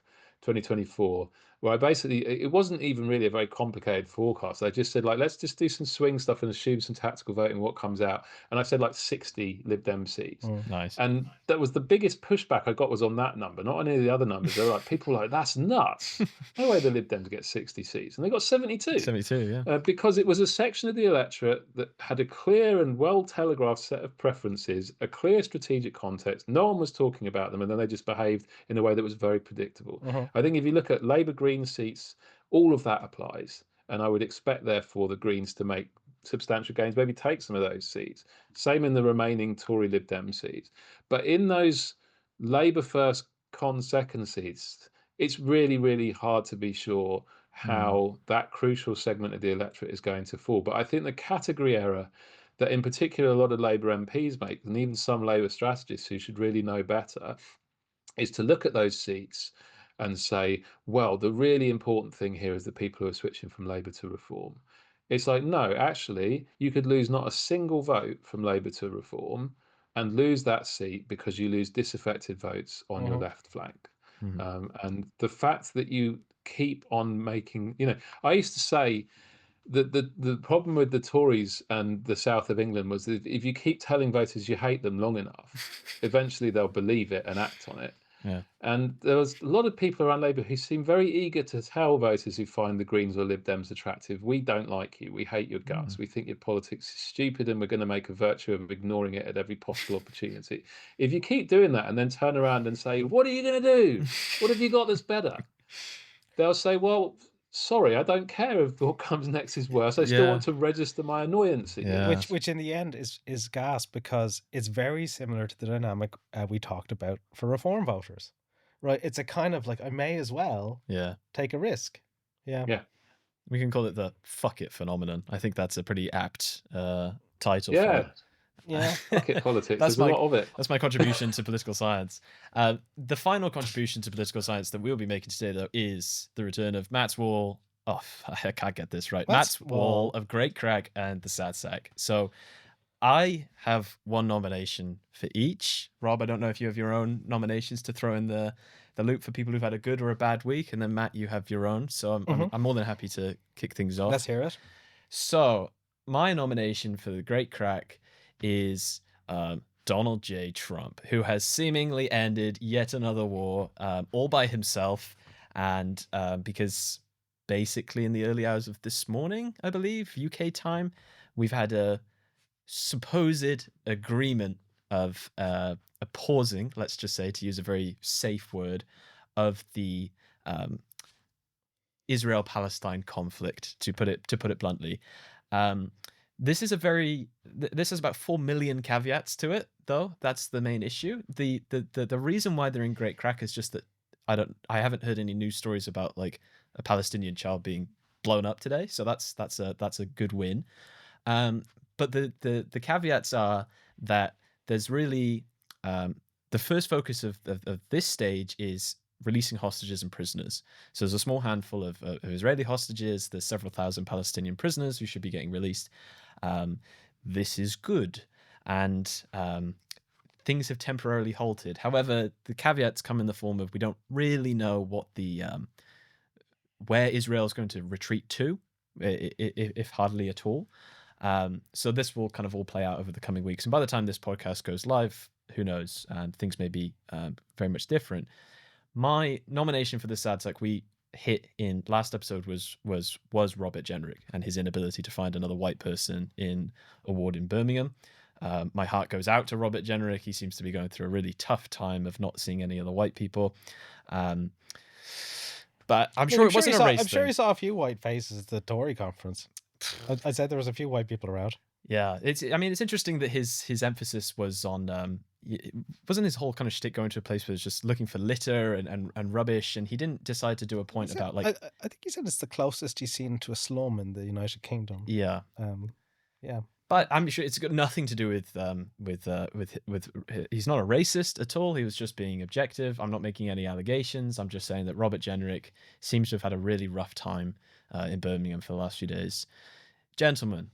Speaker 2: 2024 where I basically, it wasn't even really a very complicated forecast. I just said, like, let's just do some swing stuff and assume some tactical voting, what comes out. And I said like 60 Lib Dem seats.
Speaker 1: Nice.
Speaker 2: And that was the biggest pushback I got, was on that number, not on any of the other numbers. They were like, people were like, that's nuts. No way the Lib Dems get 60 seats. And they got 72.
Speaker 1: 72, yeah.
Speaker 2: Because it was a section of the electorate that had a clear and well-telegraphed set of preferences, a clear strategic context. No one was talking about them, and then they just behaved in a way that was very predictable. I think if you look at Labour Green seats, all of that applies. And I would expect, therefore, the Greens to make substantial gains, maybe take some of those seats. Same in the remaining Tory Lib Dem seats. But in those Labour first, Con second seats, it's really, really hard to be sure how that crucial segment of the electorate is going to fall. But I think the category error that in particular a lot of Labour MPs make, and even some Labour strategists who should really know better, is to look at those seats and say, well, the really important thing here is the people who are switching from Labour to Reform. It's like, no, actually, you could lose not a single vote from Labour to Reform and lose that seat because you lose disaffected votes on your left flank. And the fact that you keep on making, I used to say that the problem with the Tories and the south of England was that if you keep telling voters you hate them long enough, eventually they'll believe it and act on it.
Speaker 1: Yeah.
Speaker 2: And there was a lot of people around Labour who seem very eager to tell voters who find the Greens or Lib Dems attractive, we don't like you, we hate your guts, we think your politics is stupid, and we're going to make a virtue of ignoring it at every possible opportunity. If you keep doing that and then turn around and say, what are you going to do? What have you got that's better? They'll say, well, sorry, I don't care if what comes next is worse. I still want to register my annoyance at you.
Speaker 3: Which in the end is gas, because it's very similar to the dynamic we talked about for Reform voters, right? It's a kind of like, I may as well take a risk. Yeah.
Speaker 1: We can call it the fuck it phenomenon. I think that's a pretty apt title for it.
Speaker 3: Yeah.
Speaker 2: Fuck it politics. There's a lot of it.
Speaker 1: That's my contribution to political science. The final contribution to political science that we'll be making today, though, is the return of Matt's Wall. Oh, I can't get this right. Matt's Wall of Great Craic and the Sad Sack. So I have one nomination for each. Rob, I don't know if you have your own nominations to throw in the loop for people who've had a good or a bad week. And then, Matt, you have your own. So I'm more than happy to kick things off.
Speaker 3: Let's hear it.
Speaker 1: So my nomination for the Great Craic is Donald J. Trump, who has seemingly ended yet another war all by himself. And because basically in the early hours of this morning, I believe, UK time, we've had a supposed agreement of a pausing, let's just say, to use a very safe word, of the Israel-Palestine conflict, to put it bluntly. This is this has about 4 million caveats to it, though. That's the main issue. The reason why they're in Great Craic is just that I haven't heard any news stories about like a Palestinian child being blown up today. So that's a good win. But the caveats are that there's really the first focus of this stage is releasing hostages and prisoners. So there's a small handful of Israeli hostages. There's several thousand Palestinian prisoners who should be getting released. This is good. And things have temporarily halted. However, the caveats come in the form of we don't really know what the where Israel is going to retreat to, if hardly at all. So this will kind of all play out over the coming weeks. And by the time this podcast goes live, who knows? Things may be very much different. My nomination for the sad sack we hit in last episode was Robert Jenrick and his inability to find another white person in a ward in Birmingham. My heart goes out to Robert Jenrick. He seems to be going through a really tough time of not seeing any other white people. But I'm sure it wasn't a race
Speaker 3: I'm sure
Speaker 1: thing.
Speaker 3: he saw a few white faces at the Tory conference. I'd say there was a few white people around.
Speaker 1: Yeah, it's interesting that his emphasis was on wasn't his whole kind of shtick going to a place where it's just looking for litter and rubbish, and he didn't decide to do a point about like
Speaker 3: I think he said it's the closest he's seen to a slum in the United Kingdom.
Speaker 1: yeah.
Speaker 3: Yeah.
Speaker 1: But I'm sure it's got nothing to do with he's not a racist at all. He was just being objective. I'm not making any allegations. I'm just saying that Robert Jenrick seems to have had a really rough time in Birmingham for the last few days. Gentlemen,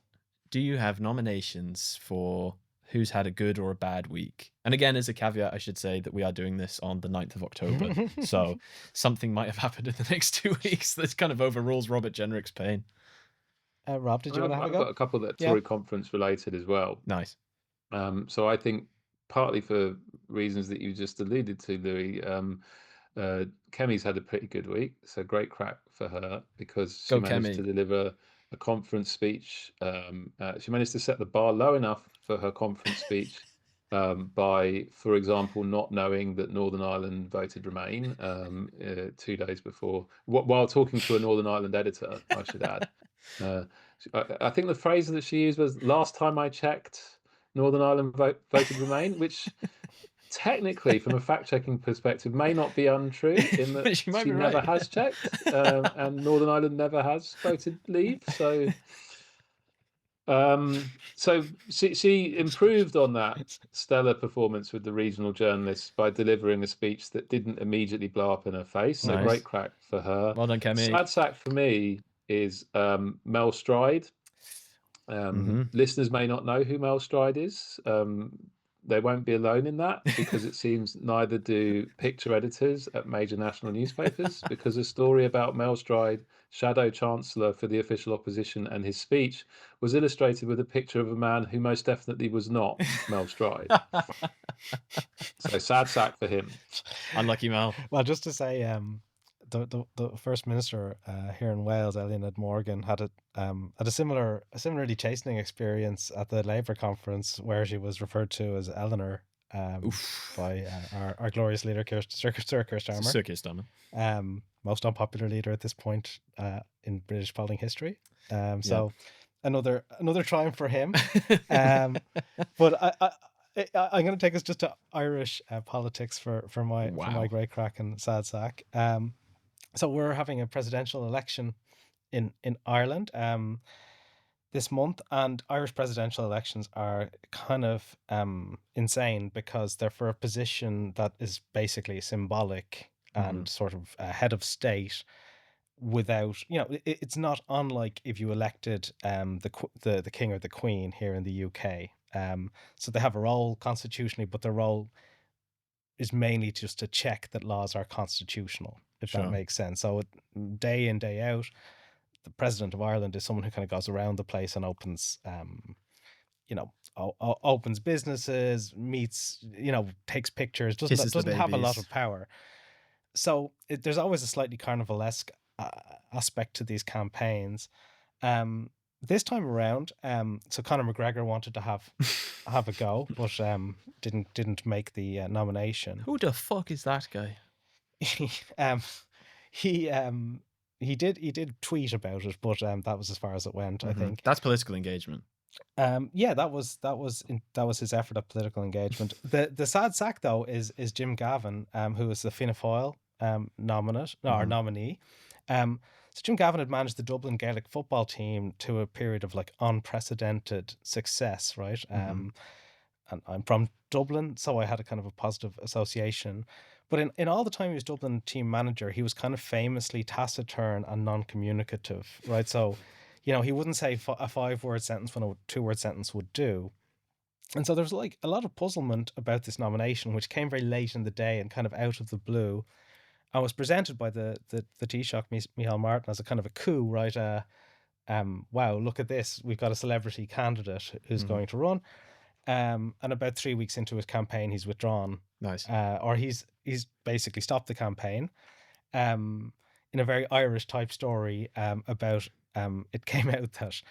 Speaker 1: do you have nominations for who's had a good or a bad week? And again, as a caveat, I should say that we are doing this on the 9th of October. So something might have happened in the next 2 weeks that kind of overrules Robert Jenrick's pain.
Speaker 3: Rob, did you want to have a
Speaker 2: I've
Speaker 3: go?
Speaker 2: got a couple that are Tory conference related as well.
Speaker 1: Nice.
Speaker 2: So I think partly for reasons that you just alluded to, Louis, Kemi's had a pretty good week. So great crack for her because she managed to deliver a conference speech. She managed to set the bar low enough for her conference speech by, for example, not knowing that Northern Ireland voted Remain 2 days before, while talking to a Northern Ireland editor, I should add. I think the phrase that she used was, "Last time I checked, Northern Ireland voted Remain," which technically, from a fact-checking perspective, may not be untrue in that she never has checked, and Northern Ireland never has voted Leave. So she improved on that stellar performance with the regional journalists by delivering a speech that didn't immediately blow up in her face. So great crack for her.
Speaker 1: Well done, Kemi.
Speaker 2: Sad sack for me is Mel Stride. Listeners may not know who Mel Stride is. They won't be alone in that, because it seems neither do picture editors at major national newspapers, because a story about Mel Stride, Shadow Chancellor for the official opposition, and his speech was illustrated with a picture of a man who most definitely was not Mel Stride. So sad sack for him.
Speaker 1: Unlucky Mel.
Speaker 3: Well, just to say, the First Minister here in Wales, Eluned Morgan, had a similarly chastening experience at the Labour conference, where she was referred to as Eleanor by our glorious leader, Sir Keir Starmer.
Speaker 1: Sir Keir Starmer.
Speaker 3: Most unpopular leader at this point in British polling history. So another triumph for him. But I'm going to take us just to Irish politics for my great crack and sad sack. So we're having a presidential election in Ireland this month, and Irish presidential elections are kind of insane because they're for a position that is basically symbolic and sort of head of state, without, it's not unlike if you elected the king or the queen here in the UK. So they have a role constitutionally, but their role is mainly just to check that laws are constitutional, if that makes sense. So day in, day out, the president of Ireland is someone who kind of goes around the place and opens, opens businesses, meets, takes pictures, doesn't have a lot of power. So there's always a slightly carnivalesque aspect to these campaigns. This time around, so Conor McGregor wanted to have a go, but didn't make the nomination.
Speaker 1: Who the fuck is that guy?
Speaker 3: He did tweet about it, but that was as far as it went. I think
Speaker 1: that's political engagement.
Speaker 3: Yeah, that was his effort at political engagement. The sad sack though is Jim Gavin, who is the Fianna Fáil nominee. So Jim Gavin had managed the Dublin Gaelic football team to a period of like unprecedented success, right? and I'm from Dublin, so I had a kind of a positive association. But in all the time he was Dublin team manager, he was kind of famously taciturn and non-communicative, right? So, he wouldn't say a 5-word sentence when a 2-word sentence would do. And so there was like a lot of puzzlement about this nomination, which came very late in the day and kind of out of the blue, and was presented by the Taoiseach, Micheál Martin, as a kind of a coup, right? Wow, look at this. We've got a celebrity candidate who's going to run. And about 3 weeks into his campaign, he's withdrawn.
Speaker 1: Nice.
Speaker 3: Or he's basically stopped the campaign. In a very Irish type story about it came out that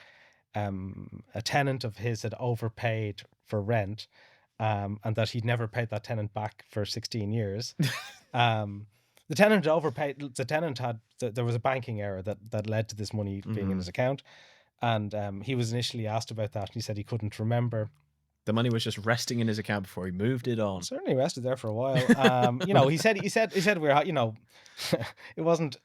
Speaker 3: a tenant of his had overpaid for rent, and that he'd never paid that tenant back for 16 years. The tenant overpaid. The tenant there was a banking error that led to this money being in his account, and he was initially asked about that, and he said he couldn't remember.
Speaker 1: The money was just resting in his account before he moved it on.
Speaker 3: Certainly rested there for a while. He said we're, it wasn't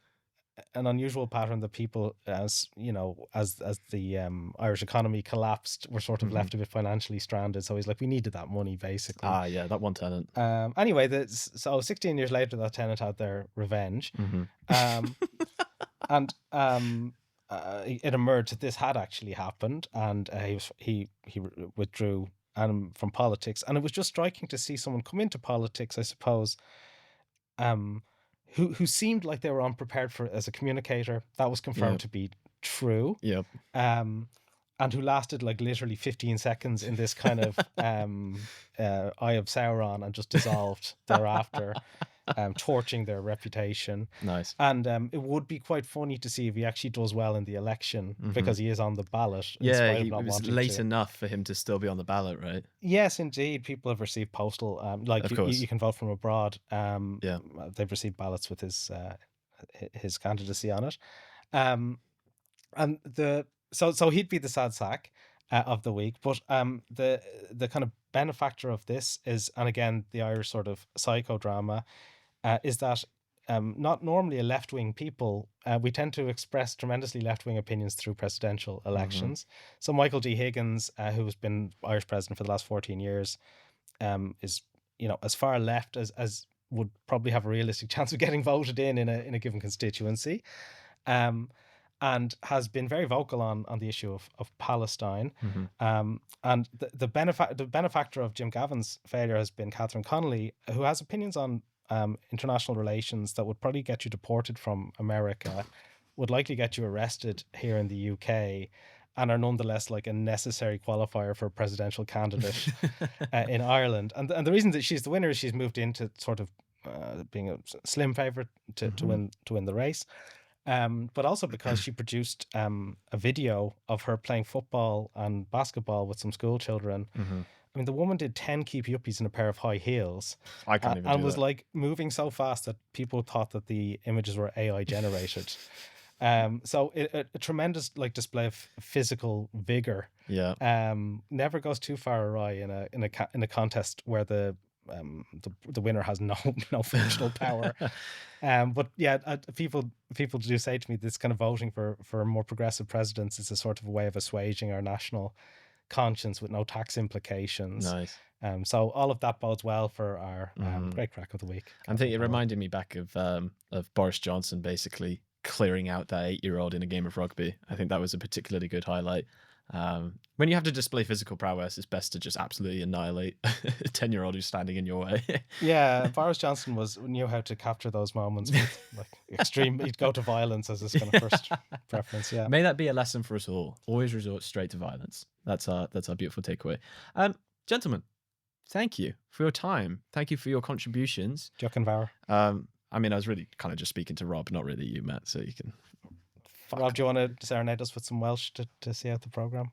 Speaker 3: an unusual pattern that people, as the Irish economy collapsed, were sort of left a bit financially stranded. So he's like, we needed that money basically.
Speaker 1: Yeah, that one tenant.
Speaker 3: Anyway, so 16 years later, that tenant had their revenge, and it emerged that this had actually happened, and he withdrew from politics, and it was just striking to see someone come into politics, I suppose, who seemed like they were unprepared for it as a communicator. That was confirmed to be true.
Speaker 1: Yep.
Speaker 3: And who lasted like literally 15 seconds in this kind of Eye of Sauron and just dissolved thereafter, torching their reputation.
Speaker 1: Nice.
Speaker 3: And it would be quite funny to see if he actually does well in the election, because he is on the ballot.
Speaker 1: Yeah, it was late enough for him to still be on the ballot, right?
Speaker 3: Yes, indeed. People have received postal, you can vote from abroad. They've received ballots with his candidacy on it. And so he'd be the sad sack of the week. But the kind of benefactor of this is, and again, the Irish sort of psychodrama, is that not normally a left-wing people, we tend to express tremendously left-wing opinions through presidential elections. So Michael D. Higgins, who has been Irish president for the last 14 years, is as far left as would probably have a realistic chance of getting voted in a given constituency, and has been very vocal on the issue of Palestine. And the benefactor of Jim Gavin's failure has been Catherine Connolly, who has opinions on international relations that would probably get you deported from America, would likely get you arrested here in the UK, and are nonetheless like a necessary qualifier for a presidential candidate in Ireland. And the reason that she's the winner is she's moved into sort of being a slim favourite to win the race. But also because she produced a video of her playing football and basketball with some school children. I mean, the woman did 10 keepy uppies in a pair of high heels.
Speaker 1: I can't even
Speaker 3: and
Speaker 1: do
Speaker 3: was
Speaker 1: that.
Speaker 3: like moving so fast that people thought that the images were AI generated. So a tremendous like display of physical vigor.
Speaker 1: Yeah.
Speaker 3: Never goes too far awry in a contest where the winner has no functional power. But yeah, people do say to me this kind of voting for more progressive presidents is a sort of a way of assuaging our national conscience with no tax implications.
Speaker 1: Nice.
Speaker 3: So all of that bodes well for our great crack of the week.
Speaker 1: I'm thinking it reminded me back of Boris Johnson basically clearing out that 8-year-old in a game of rugby. I think that was a particularly good highlight. When you have to display physical prowess, it's best to just absolutely annihilate a 10-year-old who's standing in your way.
Speaker 3: Yeah, Boris Johnson knew how to capture those moments with like extreme. He'd go to violence as his kind of first preference. Yeah,
Speaker 1: May that be a lesson for us all. Always resort straight to violence. That's our beautiful takeaway. Gentlemen, thank you for your time. Thank you for your contributions.
Speaker 3: Jock and Vower.
Speaker 1: I mean, I was really kind of just speaking to Rob, not really you, Matt. So you can.
Speaker 3: Rob, do you want to serenade us with some Welsh to see out the programme?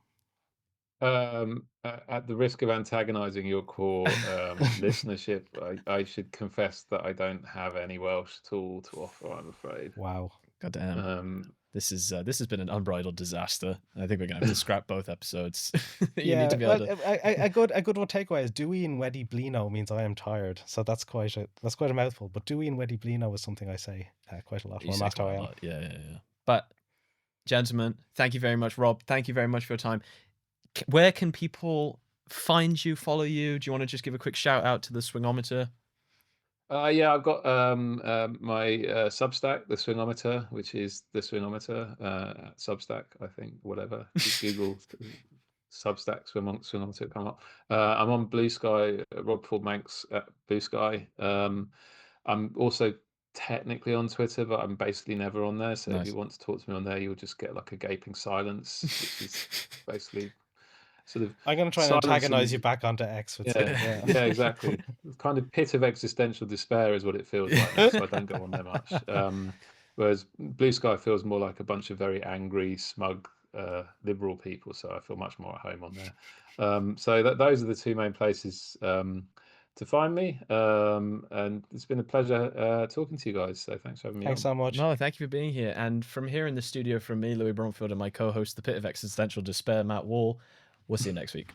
Speaker 2: At the risk of antagonising your core listenership, I should confess that I don't have any Welsh at all to offer, I'm afraid.
Speaker 3: Wow.
Speaker 1: Goddamn. This has been an unbridled disaster. I think we're gonna have to scrap both episodes. You
Speaker 3: Yeah,
Speaker 1: need to be able to...
Speaker 3: a good one takeaway is Dewey and Weddy Blino means I am tired. So that's quite a mouthful. But Dewey and Weddy Blino is something I say quite a lot when I'm asked how I am.
Speaker 1: Yeah. But gentlemen, thank you very much. Rob, thank you very much for your time. Where can people find you, follow you? Do you want to just give a quick shout out to the Swingometer?
Speaker 2: Yeah, I've got my Substack, the Swingometer, which is the Swingometer at Substack, I think, whatever. Google Substack Swingometer come up. I'm on Blue Sky, Rob Ford Manx at Blue Sky. I'm also technically on Twitter, but I'm basically never on there. So if
Speaker 1: Nice.
Speaker 2: you want to talk to me on there, you'll just get like a gaping silence, which is basically sort of
Speaker 3: I'm going to try and
Speaker 2: silence
Speaker 3: antagonize you
Speaker 2: and
Speaker 3: back onto X with
Speaker 2: yeah,
Speaker 3: Twitter.
Speaker 2: yeah, exactly. Kind of pit of existential despair is what it feels like now, so I don't go on there much. Whereas Blue Sky feels more like a bunch of very angry, smug, liberal people, so I feel much more at home on there. So those are the two main places to find me, and it's been a pleasure talking to you guys, so thanks for having me
Speaker 3: Thanks
Speaker 2: on.
Speaker 3: so much.
Speaker 1: No, thank you for being here. And from here in the studio, from me, Louis Bromfield, and my co-host, the Pit of Existential Despair, Matt Wall, we'll see you next week.